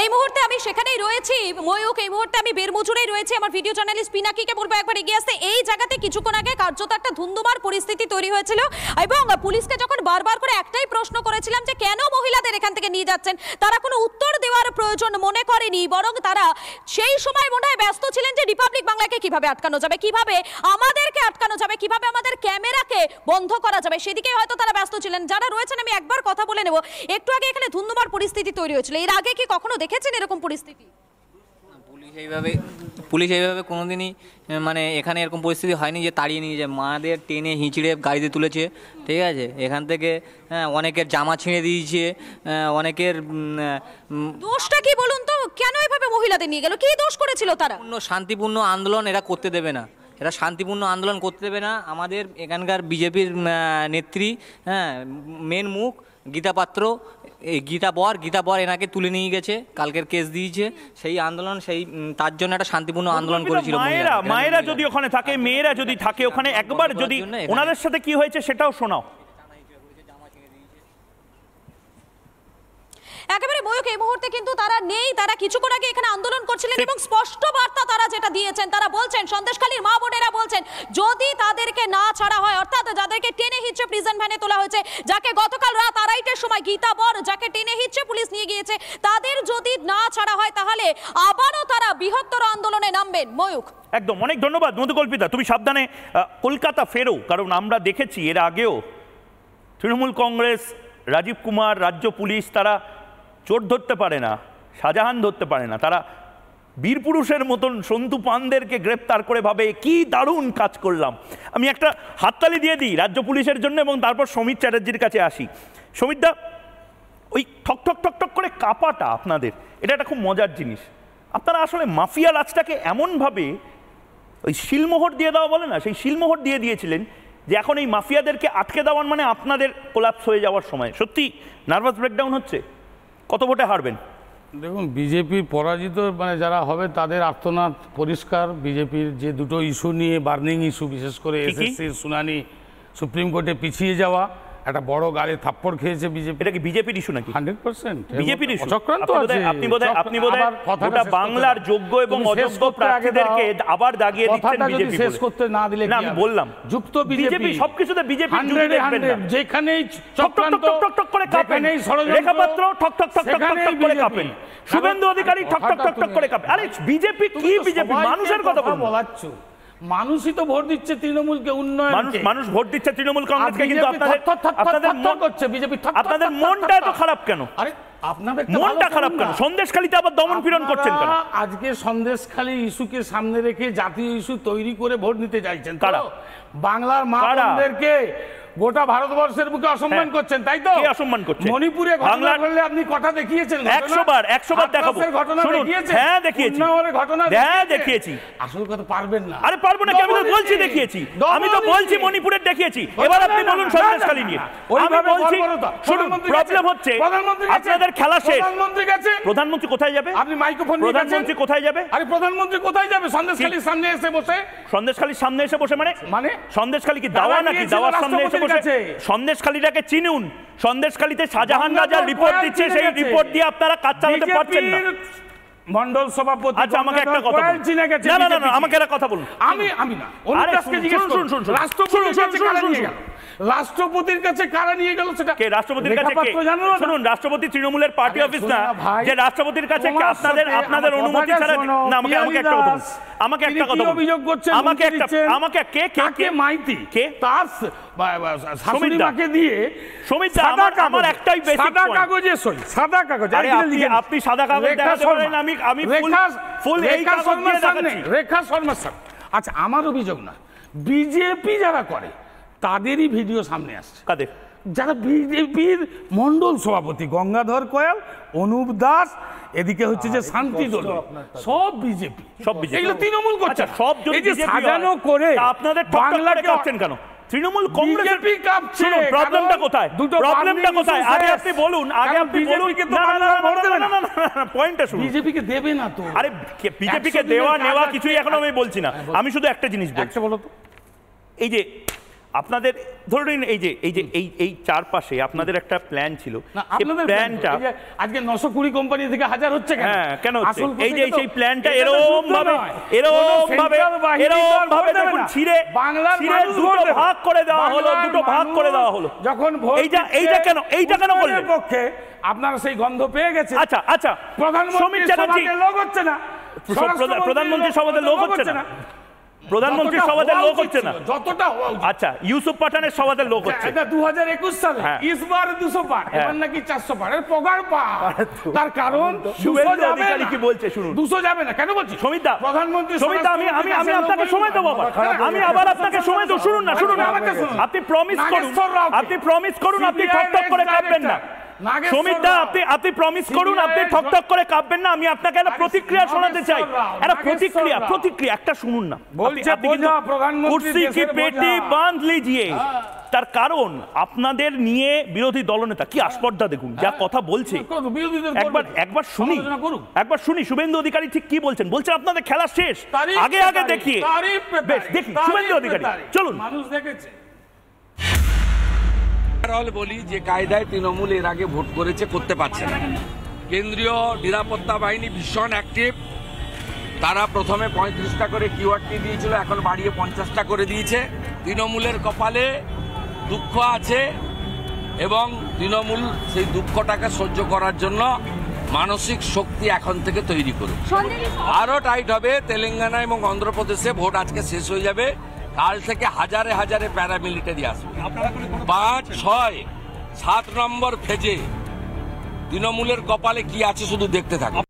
এই মুহূর্তে আমি সেখানেই রয়েছি ময়ূক, এই মুহূর্তে আমি বেরমুজুরেই রয়েছি। আমার ভিডিও জার্নালিস্ট পিনাকিকে বলবো একবার এগিয়ে আসতে। এই জায়গাতে কিছুক্ষণ আগে কার্যত একটা ধুন্ধুমার পরিস্থিতি তৈরি হয়েছিল, এবং পুলিশকে যখন বারবার করে একটাই প্রশ্ন করেছিলাম যে কেন মহিলাদের এখান থেকে নিয়ে যাচ্ছেন, তারা কোনো উত্তর দেওয়ার প্রয়োজন মনে করেনি, বরং তারা সেই সময় মনে হয় ব্যস্ত ছিলেন যে রিপাবলিক বাংলাকে কিভাবে আটকানো যাবে, কিভাবে আমাদেরকে আটকানো যাবে, কিভাবে আমাদের ক্যামেরাকে বন্ধ করা যাবে, সেদিকে হয়তো তারা ব্যস্ত ছিলেন। যারা রয়েছেন আমি একবার কথা বলে নেব। একটু আগে এখানে ধুন্ধুমার পরিস্থিতি তৈরি হয়েছিল, এর আগে কি কখনো দেখেছেন এরকম পরিস্থিতি? পুলিশ এইভাবে কোনোদিনই মানে এখানে এরকম পরিস্থিতি হয়নি যে তাড়িয়ে নিয়ে যায়, মাদের টেনে হিঁচড়ে গাড়িতে তুলেছে, ঠিক আছে? এখান থেকে অনেকের জামা ছিঁড়ে দিয়েছে, অনেকের। দোষটা কি বলুন তো, কেন এভাবে মহিলাদের নিয়ে গেল? কি দোষ করেছিল তারা? শান্তিপূর্ণ আন্দোলন এরা করতে দেবে না, এরা শান্তিপূর্ণ আন্দোলন করতে দেবে না। আমাদের এখানকার বিজেপির নেত্রী, মেন মুখ গীতা পাত্র, গীতা বর এনাকে তুলে নিয়ে গেছে, কালকের কেস দিয়েছে। সেই আন্দোলন, সেই তার জন্য একটা শান্তিপূর্ণ আন্দোলন করেছিল। মায়েরা যদি ওখানে থাকে, মেয়েরা যদি থাকে ওখানে, একবার যদি ওনাদের সাথে কি হয়েছে সেটাও শোনাও। একেবারে ময়ূক, এই মুহূর্তে কিন্তু তারা নেই, তারা কিছুক্ষণ আগে এখানে আন্দোলন করছিলেন, এবং স্পষ্ট বার্তা তারা যেটা দিয়েছেন, তারা বলছেন, সন্দেশখালীর মা বোনেরা বলছেন, যদি তাদেরকে না ছাড়া হয়, অর্থাৎ যাদেরকে টেনে হিচড়ে প্রিজন ভ্যানে তোলা হয়েছে, যাকে গতকাল রাত 2:30টার সময় গীতা বর যাকে টেনে হিচড়ে পুলিশ নিয়ে গিয়েছে, তাদের যদি না ছাড়া হয়, তাহলে আবারও তারা বৃহত্তর আন্দোলনে নামবেন ময়ূখ। একদম, অনেক ধন্যবাদ মধুকল্পিতা। তুমি সাবধানে কলকাতা ফেরো, কারণ আমরা দেখেছি এর আগেও তৃণমূল কংগ্রেস, রাজীব কুমার, রাজ্য পুলিশ তারা চোর ধরতে পারে না, শাহজাহান ধরতে পারে না, তারা বীরপুরুষের মতন সন্তু পানদেরকে গ্রেপ্তার করে ভাবে কি দারুণ কাজ করলাম। আমি একটা হাততালি দিয়ে দিই রাজ্য পুলিশের জন্য এবং তারপর সমীর চ্যাটার্জির কাছে আসি। সমীরদা, ওই ঠক ঠক ঠক ঠক করে কাঁপাটা আপনাদের, এটা একটা খুব মজার জিনিস। আপনারা আসলে মাফিয়া রাজটাকে এমনভাবে ওই শিলমোহর দিয়ে দেওয়া বলে না, সেই শিলমোহর দিয়ে দিয়েছিলেন যে এখন এই মাফিয়াদেরকে আটকে দেওয়ার মানে আপনাদের কোলাপস হয়ে যাওয়ার সময়। সত্যি নার্ভাস ব্রেকডাউন হচ্ছে? কত ভোটে হারবেন? দেখুন, বিজেপি পরাজিত মানে যারা হবে তাদের আর্তনাদ পরিষ্কার। বিজেপির যে দুটো ইস্যু নিয়ে বার্নিং ইস্যু, বিশেষ করে এসএসসির শুনানি সুপ্রিম কোর্টে পিছিয়ে যাওয়া, একটা বড় গালে থাপ্পড় খেয়েছে বিজেপি। এটা কি বিজেপির ইস্যু নাকি? 100% বিজেপির ইস্যু। চক্রান্ত আছে। আপনি বোধহয় গোটা বাংলার যোগ্য এবং অযোগ্য প্রার্থীদেরকে আবার দাগিয়ে দিচ্ছেন বিজেপি। শেষ করতে না দিলে না, আমি বললাম যুক্ত বিজেপি সবকিছুতে বিজেপি যেখানেই চক্রান্ত ঠক করে কাঁপেন, রেখাপাত্র ঠক ঠক ঠক ঠক ঠক করে কাঁপেন, শুভেন্দু অধিকারী ঠক ঠক ঠক ঠক করে কাঁপেন। আরে বিজেপি কি? বিজেপি মানুষের কথা বলাচ্ছ। মানুষই তো ভোট দিচ্ছে তৃণমূলকে, উন্নয়ন মানুষ ভোট দিচ্ছে তৃণমূল কংগ্রেসকে, কিন্তু আপনাদের মনটা এত খারাপ কেন? আরে আপনাদের মনটা খারাপ কেন? সন্দেশখালীতে আবার দমন পীড়ন করছেন কেন? আজকে সন্দেশখালী ইস্যুকে সামনে রেখে জাতীয় ইস্যু তৈরি করে ভোট নিতে চাইছেন কারা? বাংলার মা বোনদেরকে গোটা ভারতবর্ষের বুকে অসম্মান করছেন, তাই তো? অসম্মান করছেন। মণিপুরে ঘটনা ঘটলে আপনি কথা দেখিয়েছেন, 100 বার দেখাবো। ঘটনা দেখিয়েছেন? হ্যাঁ দেখিয়েছি, ঘটনা দেখিয়েছি। আসল কথা পারবেন না। আরে পারবো না কি? আমি তো বলছি দেখিয়েছি, আমি তো বলছি মণিপুরের দেখিয়েছি। এবার আপনি বলুন সন্দেশখালী নিয়ে। আমি বলছি শুনুন, প্রবলেম হচ্ছে আপনাদের খেলা শেষ। প্রধানমন্ত্রী কোথায় যাবে? আপনি মাইক্রোফোন, প্রধানমন্ত্রী কোথায় যাবে? আরে প্রধানমন্ত্রী কোথায় যাবে? সন্দেশখালীর সামনে এসে বসে। সন্দেশখালীর সামনে এসে বসে মানে সন্দেশখালী কি দাওয়া নাকি? দাওয়ার সামনে এসে বসে সন্দেশখালীটাকে চিনুন। সন্দেশখালীতে শাহজাহান রাজা রিপোর্ট দিচ্ছে, সেই রিপোর্ট দিয়ে আপনারা কাজ চালাতে পারছেন না। মন্ডল সভাপতি, আচ্ছা আমাকে একটা কথা বলুন। না আমাকে একটা কথা বলুন। আমি না, অনুদাসকে জিজ্ঞেস করুন। রাষ্ট্রপতির কাছে কারা নিয়ে গেল? রাষ্ট্রপতির কাছে কারা নিয়ে গেল সেটা কে? রাষ্ট্রপতির কাছে কে? শুনুন, রাষ্ট্রপতি তৃণমূলের পার্টি অফিস না যে রাষ্ট্রপতির কাছে আপনাদের অনুমতি ছাড়া। না আমাকে একটা কথা বলুন, আমাকে একটা কথা অভিযোগ করছেন, আমাকে কে মাইতি কে তার শাশুড়ি মাকে দিয়ে সমিতা আমার একটাই বেসিক সাদা কাগজে সই, সাদা কাগজ। আরে আপনি সাদা কাগজ দেখাতে পারেন, আমি ফুল এই কাগজ দিয়ে দেখাচ্ছি। রেখা শর্মা স্যার, আচ্ছা আমার অভিযোগ না, বিজেপি যারা করে তাদেরই ভিডিও সামনে আসছে। কাদের? যারা বিজেপির মন্ডল সভাপতি গঙ্গাধর কয়াল, অনুপ দাস, এদিকে হচ্ছে যে শান্তি দল, সব বিজেপি, এগুলো তৃণমূল করছে। সব যদি সাজানো করে আপনাদের বাংলাকে কাঁপছেন কেন? তৃণমূল কংগ্রেস কাঁপছে। প্রবলেমটা কোথায়? প্রবলেমটা কোথায়? আগে আপনি বলুন, পয়েন্টটা শুনুন। বিজেপিকে দেবে না তো। আরে বিজেপিকে দেওয়া নেওয়া কিছুই এখন আমি বলছি না। আমি শুধু একটা জিনিস বলছি, বলো তো। এই যে আপনাদের ধরুন এই চারপাশে আপনাদের একটা প্ল্যান ছিল, প্ল্যানটা আজকে 920 কোম্পানি থেকে 1000 হচ্ছে কেন? হ্যাঁ কেন হচ্ছে? এই যে সেই প্ল্যানটা এরকম ভাবে দেখুন ছিঁড়ে দুটো ভাগ করে দেওয়া হলো। যখন এইটা কেন করলেন? পক্ষে আপনারা সেই গন্ধ পেয়ে গেছে। আচ্ছা প্রধানমন্ত্রীর সভাতে লোক হচ্ছে না, প্রধানমন্ত্রীর সভাতে লোক হচ্ছে না, প্রধানমন্ত্রীর সভাতে লোক হচ্ছে না যতটা। আচ্ছা ইউসুফ পাঠানের সভাতে লোক হচ্ছে। এটা 2021 সালে ইসবার 200 পার, এবার নাকি 400 পার, এর পগার পা। তার কারণ শুভেন্দু অধিকারী কি বলছে শুনুন। 200 যাবে না কেন বলছি? সমিতা, প্রধানমন্ত্রী সমিতা, আমি আপনাকে সময় দেবো, আমি আবার আপনাকে সময় দেবো। শুনুন না, আপনি প্রমিস করুন, আপনি ঠকঠক করে কাঁপবেন না। সমিতা, আপনি প্রমিস করুন, আপনি ঠকঠক করে কাঁপবেন না। আমি আপনাকে একটা প্রতিক্রিয়া শোনাতে চাই, একটা প্রতিক্রিয়া একটা শুনুন না। কুর্সি কি পেটি বাঁধ লিজিয়ে। তার কারণ আপনাদের নিয়ে বিরোধী দলনেতা কি আস্পর্ধা দেখুন, যা কথা বলছে। একবার শুনি শুভেন্দু অধিকারী ঠিক কি বলছেন। বলছেন আপনাদের খেলা শেষ, আগে দেখিয়ে দেখি শুভেন্দু অধিকারী চলুন। মানুষ দেখেছে। বলি যে কায়দায় তৃণমূল এর আগে ভোট করেছে, করতে পারছে না। কেন্দ্রীয় নিরাপত্তা বাহিনী ভীষণ অ্যাক্টিভ। তারা প্রথমে 35টা করে কিউআরটি দিয়েছিল, এখন বাড়িয়ে 50টা করে দিয়েছে। তৃণমূলের কপালে দুঃখ আছে এবং তৃণমূল সেই দুঃখটাকে সহ্য করার জন্য মানসিক শক্তি এখন থেকে তৈরি করুন। আরো টাইট হবে। তেলেঙ্গানা এবং অন্ধ্রপ্রদেশে ভোট আজকে শেষ হয়ে যাবে, কাল থেকে হাজারে হাজারে প্যারামিলিটারি আসবে। 5, 6, 7 নম্বর ফেজে তৃণমূলের কপালে কি আছে শুধু দেখতে থাকুন।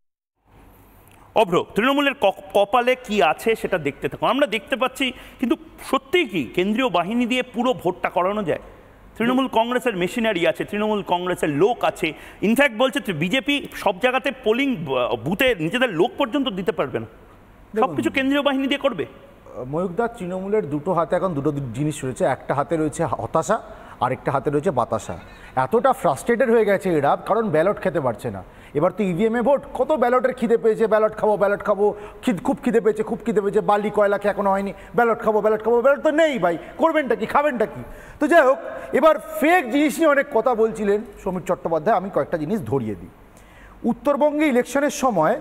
অভ্র, তৃণমূলের কপালে কি আছে সেটা দেখতে থাকুন। আমরা দেখতে পাচ্ছি, কিন্তু সত্যিই কি কেন্দ্রীয় বাহিনী দিয়ে পুরো ভোটটা করানো যায়? তৃণমূল কংগ্রেসের মেশিনারি আছে, তৃণমূল কংগ্রেসের লোক আছে। ইনফ্যাক্ট বলছে বিজেপি সব জায়গাতে পোলিং বুথে নিজেদের লোক পর্যন্ত দিতে পারবে না, সবকিছু কেন্দ্রীয় বাহিনী দিয়ে করবে। ময়ূকদা, তৃণমূলের দুটো হাতে এখন দুটো জিনিস রয়েছে। একটা হাতে রয়েছে হতাশা, আরেকটা হাতে রয়েছে বাতাসা। এতটা ফ্রাস্ট্রেটেড হয়ে গেছে এরা, কারণ ব্যালট খেতে পারছে না। এবার তো ইভিএমে ভোট, কত ব্যালটের খিদে পেয়েছে, ব্যালট খাবো খুব খিদে পেয়েছে, বালি কয়লা খেয়ে এখনো হয়নি, ব্যালট খাবো, ব্যালট তো নেই ভাই, করবেনটা কি, খাবেনটা কি? তো যাই হোক, এবার ফেক জিনিস নিয়ে অনেক কথা বলছিলেন সমীর চট্টোপাধ্যায়। আমি কয়েকটা জিনিস ধরিয়ে দিই। উত্তরবঙ্গে ইলেকশনের সময়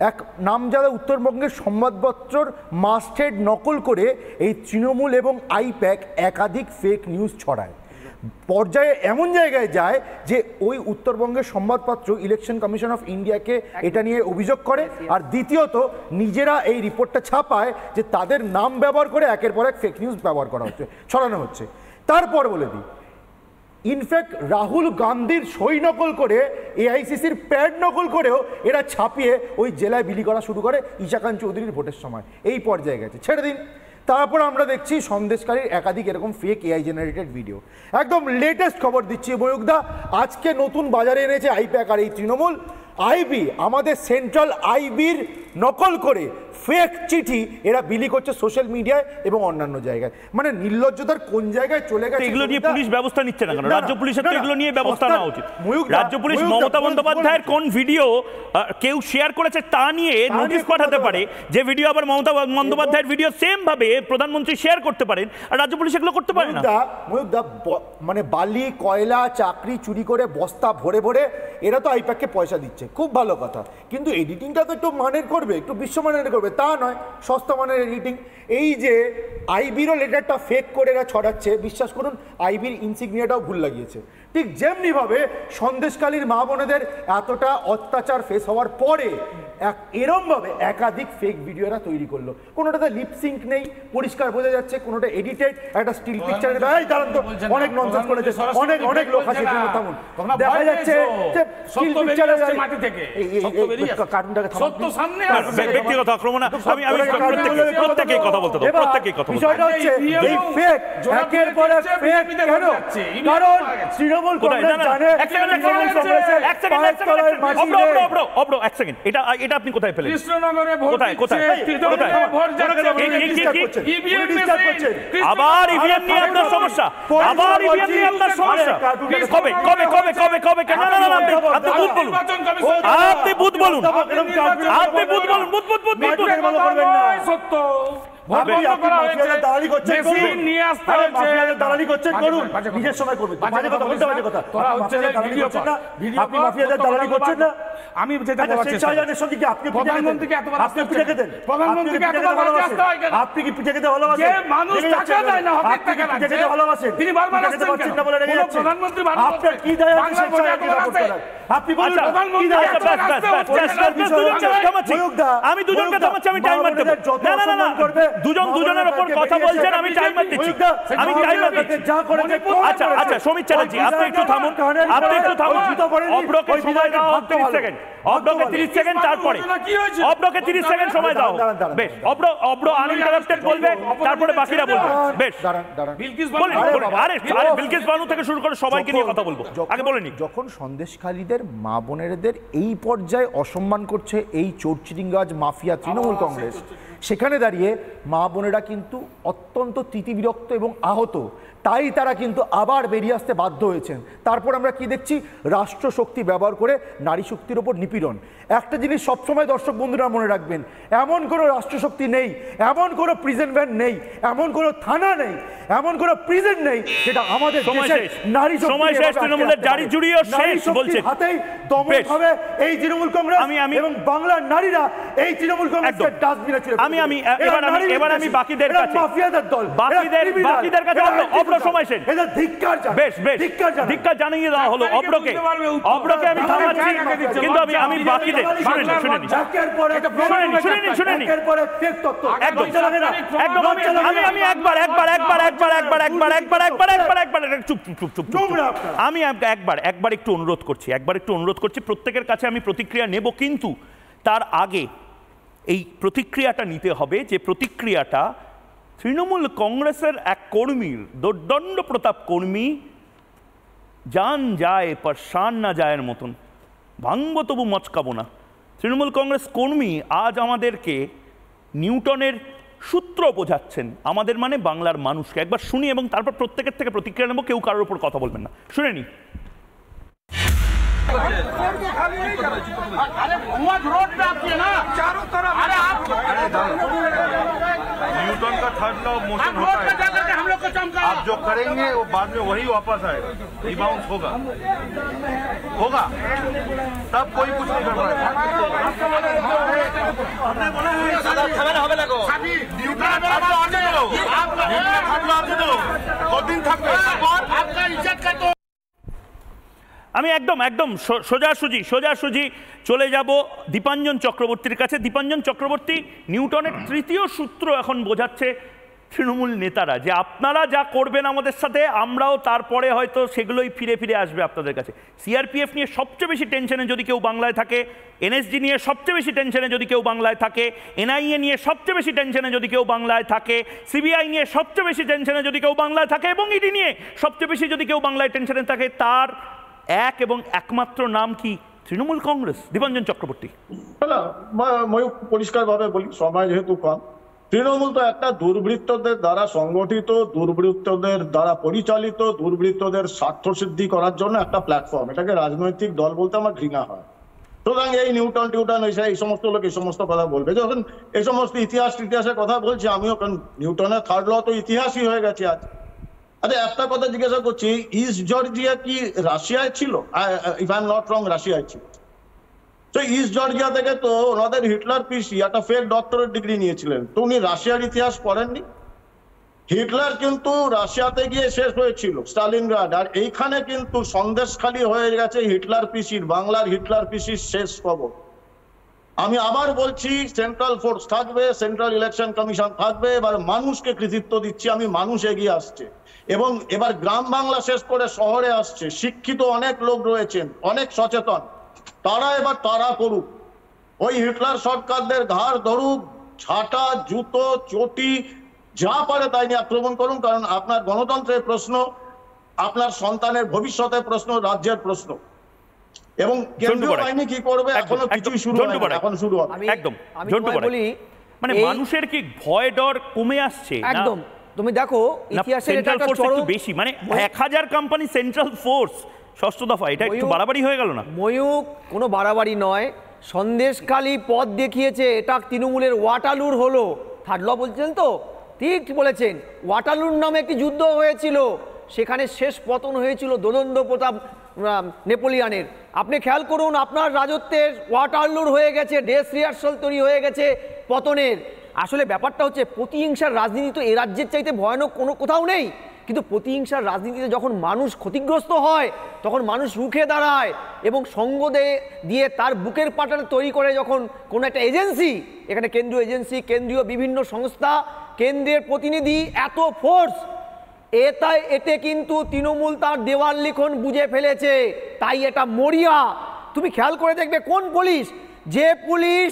এক নামজাদা উত্তরবঙ্গের সংবাদপত্রর মাস্টেড নকল করে এই তৃণমূল এবং আইপ্যাক একাধিক ফেক নিউজ ছড়ায়। পর্যায়ে এমন জায়গায় যায় যে ওই উত্তরবঙ্গের সংবাদপত্র ইলেকশন কমিশন অফ ইন্ডিয়াকে এটা নিয়ে অভিযোগ করে, আর দ্বিতীয়ত নিজেরা এই রিপোর্টটা ছাপায় যে তাদের নাম ব্যবহার করে একের পর এক ফেক নিউজ ব্যবহার করা হচ্ছে, ছড়ানো হচ্ছে। তারপর বলে দিই, ইনফ্যাক্ট রাহুল গান্ধীর সই নকল করে, এআইসিসির প্যাড নকল করেও এরা ছাপিয়ে ওই জেলায় বিলি করা শুরু করে ঈশাকান্ত চৌধুরীর ভোটের সময়। এই পর্যায়ে গেছে, ছেড়ে দিন। তারপর আমরা দেখছি সন্দেশকারীর একাধিক এরকম ফেক এআই জেনারেটেড ভিডিও। একদম লেটেস্ট খবর দিচ্ছি ময়ূকদা, আজকে নতুন বাজারে এনেছে আইপ্যাক আর এই তৃণমূল। আইবি, আমাদের সেন্ট্রাল আইবির নকল করে ফেক চিঠি এরা বিলি করছে সোশ্যাল মিডিয়ায় এবং অন্যান্য জায়গায়। মানে নির্লজ্জতার কোন জায়গায় চলে গেছে। এগুলো নিয়ে পুলিশ ব্যবস্থা নিচ্ছে না কেন? রাজ্য পুলিশের তো এগুলো নিয়ে ব্যবস্থা নেওয়া উচিত। রাজ্য পুলিশ মমতা বন্দ্যোপাধ্যায়ের কোন ভিডিও কেউ শেয়ার করেছে তা নিয়ে নোটিশ পাঠাতে পারে, যে ভিডিও আবার মমতা বন্দ্যোপাধ্যায়ের ভিডিও সেম ভাবে প্রধানমন্ত্রী শেয়ার করতে পারেন, আর রাজ্য পুলিশ এগুলো করতে পারে না। মানে বালি কয়লা চাকরি চুরি করে বস্তা ভরে ভরে এরা তো আইপ্যাককে পয়সা দিচ্ছে, খুব ভালো কথা, কিন্তু এডিটিংটা তো একটু মানের করবে, একটু বিশ্বমানের করবে, তা নয়, সস্তা মানের এডিটিং। এই যে আইবিরও লেটারটা ফেক করে এরা ছড়াচ্ছে, বিশ্বাস করুন আইবির ইনসিগনিয়াটাও ভুল লাগিয়েছে। ঠিক যেমনিভাবে সন্দেশকালীর মা বোনেদের এতটা অত্যাচার ফেস হওয়ার পরে এরমভাবে একাধিক ফেক ভিডিও এরা তৈরি করলো। কোনোটাতে লিপসিঙ্ক নেই, পরিষ্কার বোঝা যাচ্ছে, কোনোটা এডিটেড, একটা স্টিল পিকচারের অনেক ননসেন্স করেছে, অনেক লোক আছে। দেখা যাচ্ছে যে স্টিল পিকচারের মাটি থেকে কার্টুনটাকে ব্যক্তিগত আক্রমণ। আমি প্রত্যেকেই কথা বলতে দাও, প্রত্যেকেই কথা বলতে। বিষয়টা হচ্ছে এই ফেক একের পর এক ফেক কেন? কারণ তৃণমূল কংগ্রেস জানে এক সেকেন্ড, এটা আপনি কোথায় পেলেন? কৃষ্ণনগরে আবার ইভিএম নিয়ে আপনার সমস্যা, আবার ইভিএম নিয়ে আপনার সমস্যা। কবে কবে কবে কবে কবে কেন? না না, আপনি বুথ বলুন, আপনি বুথ বলুন, আপনি বুথ বলুন, বুথ বুথ বুথ বুথ সত্য। নিজের সময় করবেন, আমি আপনি কি পিঠে খেতে ভালোবাসেন? আপনার কি দায়? আপনি বলুন, আমি দুজনকে থামাচ্ছি, আমি টাইমার দেব। না না না, দুজন দুজনের উপর কথা বলছেন, আমি টাইমার দিচ্ছি, আমি টাইমার দিচ্ছি। আচ্ছা আচ্ছা, সমীর চ্যাটার্জি আপনি একটু থামুন, আপনি একটু থামুন। অব্রকে সময় দাও 30 সেকেন্ড, অব্রকে 30 সেকেন্ড, তারপরে অব্রকে 30 সেকেন্ড সময় দাও। বেশ, অব্র আনইন্টারাপ্টেড বলবে, তারপরে বাকিরা বলবে। বেশ, আরে বিলকিস বানু থেকে শুরু করে সবাইকে নিয়ে কথা বলবো, আগে বলে নি। যখন সন্দেশখালীদের মা বোনেরদের এই পর্যায়ে অসম্মান করছে এই চোরচিটিংবাজ মাফিয়া তৃণমূল কংগ্রেস, সেখানে দাঁড়িয়ে মা বোনেরা কিন্তু অত্যন্ত তিতিবিরক্ত এবং আহত। তাই তারা কিন্তু আবার বেরিয়ে আসতে বাধ্য হয়েছেন। তারপর আমরা কি দেখছি? রাষ্ট্রশক্তি ব্যবহার করে নারী শক্তির ওপর নিপীড়ন। একটা জিনিস সবসময় দর্শক বন্ধুরা মনে রাখবেন, এমন কোনো রাষ্ট্রশক্তি নেই, এমন কোনো প্রিজন ভ্যান নেই, এমন কোনো থানা নেই, এমন কোনো প্রিজন নেই যেটা আমাদের দেশের নারী শক্তি হাতেই দমন হবে এই তৃণমূল কংগ্রেস এবং বাংলার নারীরা এই তৃণমূল কংগ্রেসের ডাস্টবিনে ছুঁড়ে। আমি এবার আমি বাকিদের কাছে বাকিদের কাছে অব্র সময় সেন বেশ ধিক্কার জানিয়ে দেওয়া হলো অব্রকে আমি থামাচ্ছি, কিন্তু আমি বাকিদের শুনেনি একদম আমি একবার একটু অনুরোধ করছি প্রত্যেকের কাছে আমি প্রতিক্রিয়া নেব, কিন্তু তার আগে এই প্রতিক্রিয়াটা নিতে হবে যে প্রতিক্রিয়াটা তৃণমূল কংগ্রেসের এক কর্মীর, দোর্দণ্ড প্রতাপ কর্মী, জান যায় পর শান না যায়ের মতন, ভাঙবো তবু মচকাবো না। তৃণমূল কংগ্রেস কর্মী আজ আমাদেরকে নিউটনের সূত্র বোঝাচ্ছেন, আমাদের মানে বাংলার মানুষকে। একবার শুনি এবং তারপর প্রত্যেকের থেকে প্রতিক্রিয়া নেব, কেউ কারোর উপর কথা বলবেন না, শুনে নি। न्यूटन का थर्ड लॉ मोशन होता है, आप जो करेंगे वो बाद में वही वापस आएगा, रिबाउंस होगा तब कोई कुछ नहीं कर पाएगा। আমি একদম সোজাসুজি চলে যাব দীপাঞ্জন চক্রবর্তীর কাছে। দীপাঞ্জন চক্রবর্তী, নিউটনের তৃতীয় সূত্র এখন বোঝাচ্ছে তৃণমূল নেতারা যে আপনারা যা করবেন আমাদের সাথে, আমরাও তারপরে হয়তো সেগুলোই ফিরে আসবে আপনাদের কাছে। সিআরপিএফ নিয়ে সবচেয়ে বেশি টেনশনে যদি কেউ বাংলায় থাকে, এনএসজি নিয়ে সবচেয়ে বেশি টেনশনে যদি কেউ বাংলায় থাকে, এনআইএ নিয়ে সবচেয়ে বেশি টেনশনে যদি কেউ বাংলায় থাকে, সিবিআই নিয়ে সবচেয়ে বেশি টেনশনে যদি কেউ বাংলায় থাকে, এবং ইডি নিয়ে সবচেয়ে বেশি যদি কেউ বাংলায় টেনশনে থাকে, তার এক এবং একমাত্র নাম কি? তৃণমূল কংগ্রেস। দীপাঞ্জন চক্রবর্তী। পরিষ্কারভাবে বলি, সময় যেহেতু কম, তৃণমূল তো একটা দুর্বৃত্তদের দ্বারা সংগঠিত, দুর্বৃত্তদের দ্বারা পরিচালিত, দুর্বৃত্তদের স্বার্থ সিদ্ধি করার জন্য একটা প্ল্যাটফর্ম। এটাকে রাজনৈতিক দল বলতে আমার ঘৃণা হয়। সুতরাং এই নিউটন এই সমস্ত লোক এই সমস্ত কথা বলবে, যখন এই সমস্ত ইতিহাসের কথা বলছে, আমিও নিউটনের থার্ড ল তো ইতিহাসই হয়ে গেছে আজ। আচ্ছা, একটা কথা জিজ্ঞাসা করছি, ইস্ট জর্জিয়া কি রাশিয়ায় ছিল? If I am not wrong, রাশিয়ায় ছিল। তো ইস্ট জর্জিয়া থেকে তো ওনাদের হিটলার পিসি একটা ফেক ডক্টরেট ডিগ্রি নিয়েছিলেন, তো উনি রাশিয়ার ইতিহাস পড়েননি? হিটলার কিন্তু রাশিয়াতে গিয়ে শেষ হয়েছিল, স্টালিনগ্রাড। আর এইখানে কিন্তু সন্দেশখালি হয়ে গেছে হিটলার পিসির, বাংলার হিটলার পিসির শেষ খবর। আমি আবার বলছি, সেন্ট্রাল ফোর্স থাকবে, সেন্ট্রাল ইলেকশন কমিশন থাকবে। এবার মানুষকে কৃতিত্ব দিচ্ছি আমি, মানুষ এগিয়ে আসছে এবং এবার গ্রাম বাংলা শেষ করে শহরে আসছে। শিক্ষিত অনেক লোক রয়েছেন, অনেক সচেতন, তারা করুক, ওই হিটলার সরকারদের ঘাড় ধরুক, ঝাঁটা, জুতো, চটি যা পারে তাই নিয়ে আক্রমণ করুন। কারণ আপনার গণতন্ত্রের প্রশ্ন, আপনার সন্তানের ভবিষ্যতের প্রশ্ন, রাজ্যের প্রশ্ন। এবং কেন্দ্রীয় বাহিনী কি করবে এখনো কিছুই শুরু হয়নি, এখন শুরু হবে। একদম মানে মানুষের কি ভয় ডর কমে আসছে? একদম। তুমি দেখো ইতিহাসের এটা একটা চরম বেশি, মানে 1000 কোম্পানি সেন্ট্রাল ফোর্স ষষ্ঠ দফা, এটা একটু বাড়াবাড়ি হয়ে গেল না? ময়ূক কোনো বাড়াবাড়ি নয়, সন্দেশখালি পথ দেখিয়েছে, এটা তৃণমূলের ওয়াটারলুর হলো। থার্ড ল বলছেন তো, ঠিক বলেছেন। ওয়াটারলুর নামে একটি যুদ্ধ হয়েছিল, সেখানে শেষ পতন হয়েছিল দোলন্দ প্রতাপ নেপোলিয়ানের। আপনি খেয়াল করুন, আপনার রাজত্বের ওয়াটারলুর হয়ে গেছে, ডেস রিহার্সাল তৈরি হয়ে গেছে পতনের। আসলে ব্যাপারটা হচ্ছে প্রতিহিংসার রাজনীতি তো এ রাজ্যের চাইতে ভয়ানক কোনো কোথাও নেই, কিন্তু প্রতিহিংসার রাজনীতিতে যখন মানুষ ক্ষতিগ্রস্ত হয় তখন মানুষ রুখে দাঁড়ায় এবং সঙ্গ দিয়ে তার বুকের পাটাটা তৈরি করে। যখন কোনো একটা এজেন্সি, এখানে কেন্দ্রীয় এজেন্সি, কেন্দ্রীয় বিভিন্ন সংস্থা, কেন্দ্রের প্রতিনিধি, এত ফোর্স, এতে কিন্তু তৃণমূল তার দেওয়াল লিখন বুঝে ফেলেছে, তাই এটা মরিয়া। তুমি খেয়াল করে দেখবে কোন পুলিশ, যে পুলিশ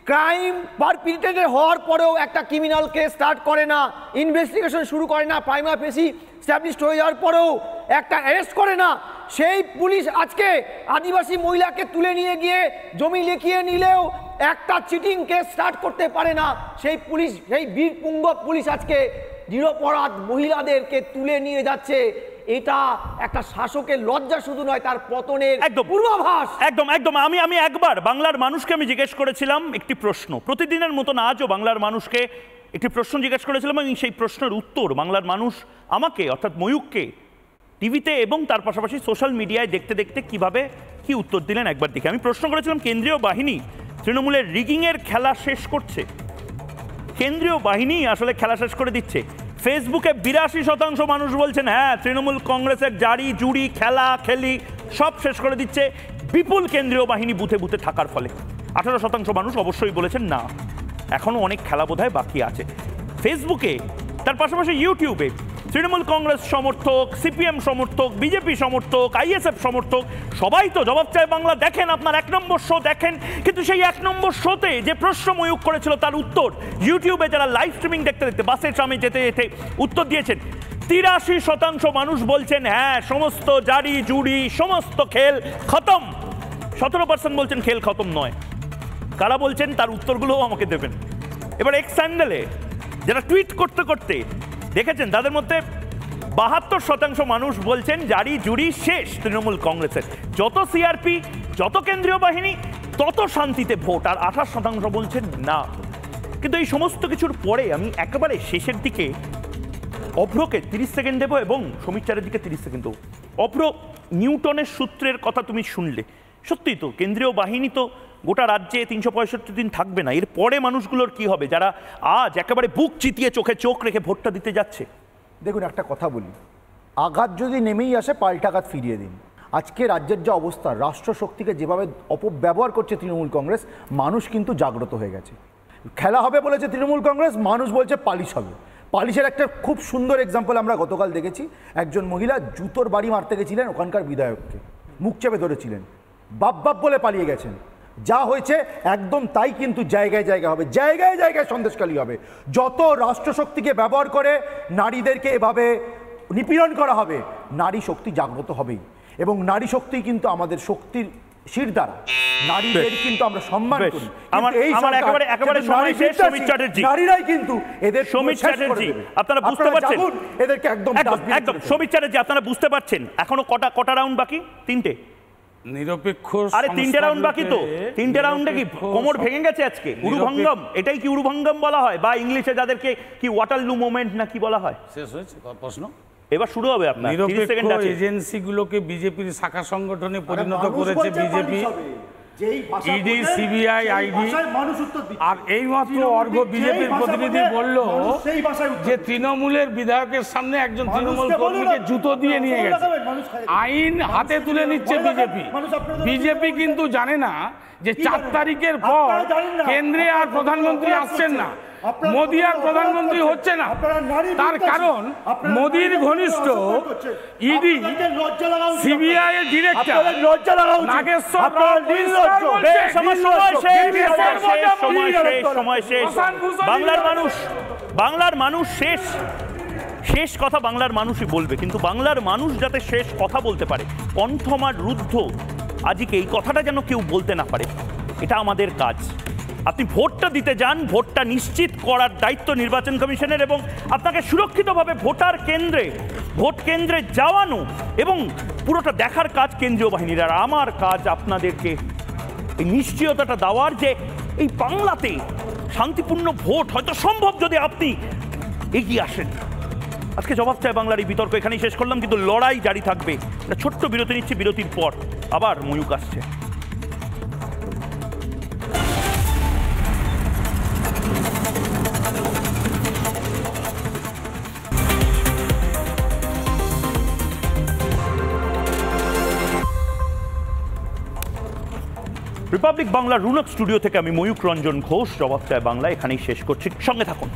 ক্রাইম পারপিট্রেটেড হওয়ার পরেও একটা ক্রিমিনাল কেস স্টার্ট করে না, ইনভেস্টিগেশন শুরু করে না, প্রাইমা ফেসি স্ট্যাবলিশড হয়ে যাওয়ার পরেও একটা অ্যারেস্ট করে না, সেই পুলিশ আজকে আদিবাসী মহিলাকে তুলে নিয়ে গিয়ে জমি লিখিয়ে নিলেও একটা চিটিং কেস স্টার্ট করতে পারে না। সেই পুলিশ, সেই বীরপুঙ্গ পুলিশ আজকে নিরপরাধ মহিলাদেরকে তুলে নিয়ে যাচ্ছে। এটা একটা শাসকের লজ্জা শুধু নয়, তার পতনের পূর্বাভাস। একদম আমি একবার বাংলার মানুষকে আমি জিজ্ঞেস করেছিলাম একটি প্রশ্ন, প্রতিদিনের মতন আজও বাংলার মানুষকে একটি প্রশ্ন জিজ্ঞেস করেছিলাম, এবং সেই প্রশ্নের উত্তর বাংলার মানুষ আমাকে, অর্থাৎ ময়ূককে, টিভিতে এবং তার পাশাপাশি সোশ্যাল মিডিয়ায় দেখতে দেখতে কিভাবে কি উত্তর দিলেন একবার দেখে। আমি প্রশ্ন করেছিলাম, কেন্দ্রীয় বাহিনী তৃণমূলের রিগিংয়ের খেলা শেষ করছে? কেন্দ্রীয় বাহিনী আসলে খেলা শেষ করে দিচ্ছে। ফেসবুকে 82% মানুষ বলছেন হ্যাঁ তৃণমূল কংগ্রেসের জারি জুড়ি খেলা খেলি সব শেষ করে দিচ্ছে বিপুল কেন্দ্রীয় বাহিনী বুথে বুথে থাকার ফলে। 18% মানুষ অবশ্যই বলেছেন না, এখনো অনেক খেলা বোধহয় বাকি আছে। ফেসবুকে তার পাশাপাশি ইউটিউবে তৃণমূল কংগ্রেস সমর্থক, সিপিএম সমর্থক, বিজেপি সমর্থক, আইএসএফ সমর্থক সবাই তো জবাব চায় বাংলা দেখেন, আপনার 1 নম্বর শো দেখেন, কিন্তু সেই 1 নম্বর শোতে যে প্রশ্ন ময়ূক করেছিল তার উত্তর ইউটিউবে যারা লাইভ স্ট্রিমিং দেখতে দেখতে বাসে ট্রামে যেতে যেতে উত্তর দিয়েছেন 83% মানুষ বলছেন হ্যাঁ সমস্ত জারি জুড়ি সমস্ত খেল খতম। 17% বলছেন খেল খতম নয়। কারা বলছেন তার উত্তরগুলোও আমাকে দেবেন। এবার এক্স স্যান্ডেলে যারা টুইট করতে করতে দেখেছেন তাদের মধ্যে 72% মানুষ বলছেন জারি জুড়ি শেষ তৃণমূল কংগ্রেসের, যত সিআরপি যত কেন্দ্রীয় বাহিনী তত শান্তিতে ভোট, আর 28% বলছেন না। কিন্তু এই সমস্ত কিছুর পরে আমি একেবারে শেষের দিকে অভ্রকে 30 সেকেন্ড দেবো এবং সমীর দিকে 30 সেকেন্ড দেবো। অভ্র, নিউটনের সূত্রের কথা তুমি শুনলে, সত্যিই তো কেন্দ্রীয় বাহিনী তো গোটা রাজ্যে 365 দিন থাকবে না, এর পরে মানুষগুলোর কি হবে যারা আজ একেবারে বুক চিতিয়ে চোখে চোখ রেখে ভোটটা দিতে যাচ্ছে? দেখুন একটা কথা বলি, আঘাত যদি নেমেই আসে পাল্টাঘাত ফিরিয়ে দিন। আজকে রাজ্যের যে অবস্থা, রাষ্ট্রশক্তিকে যেভাবে অপব্যবহার করছে তৃণমূল কংগ্রেস, মানুষ কিন্তু জাগ্রত হয়ে গেছে। খেলা হবে বলেছে তৃণমূল কংগ্রেস, মানুষ বলছে পালিশ হবে। পালিশের একটা খুব সুন্দর এক্সাম্পল আমরা গতকাল দেখেছি। একজন মহিলা জুতোর বাড়ি মারতে গেছিলেন ওখানকার বিধায়ককে, মুখ চেপে ধরেছিলেন, বাপ বাপ বলে পালিয়ে গেছেন। যা হয়েছে একদম তাই কিন্তু জায়গায় জায়গায় হবে, জায়গায় জায়গায় সন্দেশখালী হবে। যত রাষ্ট্রশক্তিকে ব্যবহার করে নারীদেরকে এভাবে নিপীড়ন করা হবে, নারী শক্তি জাগ্রত হবেই, এবং নারী শক্তি কিন্তু আমাদের শক্তির শিরদাঁড়া। নারীদের কিন্তু আমরা সম্মান করি। নারীরাই কিন্তু এদের সমীর চ্যাটার্জি আপনারা বুঝতে পারছেন, এদেরকে একদম একদম সমীর চ্যাটার্জি আপনারা বুঝতে পারছেন এখনো কটা রাউন্ড বাকি? 3টে নিরপেক্ষ। আরে 3টে রাউন্ড বাকি তো, 3টে রাউন্ডে কি কোমর ভেঙে গেছে আজকে? উরুভঙ্গম, এটাই কি উরুভঙ্গম বলা হয়, বা ইংলিশে যাদেরকে কি ওয়াটারলু মোমেন্ট না কি বলা হয়? শেষ হয়েছে প্রশ্ন, এবার শুরু হবে আপনার। নিরপেক্ষ এজেন্সিগুলোকে বিজেপির শাখা সংগঠনে পরিণত করেছে বিজেপি, ইডি, সিবিআই, আইডি। আর এই মাত্র অর্ঘ বিজেপির প্রতিনিধি বলল যে তৃণমূলের বিধায়কের সামনে একজন তৃণমূল কর্মীকে জুতো দিয়ে নিয়ে গেছে। আইন হাতে তুলে নিচ্ছে বিজেপি। বিজেপি কিন্তু জানে না যে 4 তারিখের পর কেন্দ্রে আর প্রধানমন্ত্রী আসছেন না, মোদী আর প্রধানমন্ত্রী হচ্ছে না। তার কারণ মোদীর ঘনিষ্ঠ ইডি, সিবিআই এর ডিরেক্টর নাগেশ্বর বাংলার মানুষ শেষ কথা বাংলার মানুষই বলবে, কিন্তু বাংলার মানুষ যাতে শেষ কথা বলতে পারে, কণ্ঠমার রুদ্ধ আজকে এই কথাটা যেন কেউ বলতে না পারে, এটা আমাদের কাজ। আপনি ভোটটা দিতে যান, ভোটটা নিশ্চিত করার দায়িত্ব নির্বাচন কমিশনের, এবং আপনাকে সুরক্ষিতভাবে ভোট কেন্দ্রে যাওয়ানো এবং পুরোটা দেখার কাজ কেন্দ্রীয় বাহিনীর। আর আমার কাজ আপনাদেরকে এই নিশ্চয়তাটা দেওয়ার যে এই বাংলাতে শান্তিপূর্ণ ভোট হয়তো সম্ভব যদি আপনি এগিয়ে আসেন। আজকে জবাব চায় বাংলার এই বিতর্ক এখানেই শেষ করলাম, কিন্তু লড়াই জারি থাকবে। ছোট্ট বিরতি নিচ্ছি, বিরতির পর আবার ময়ূক আসছে। রিপাবলিক বাংলার রুনক স্টুডিও থেকে আমি ময়ূক রঞ্জন ঘোষ জবাব চায় বাংলা এখানেই শেষ করছি, সঙ্গে থাকুন।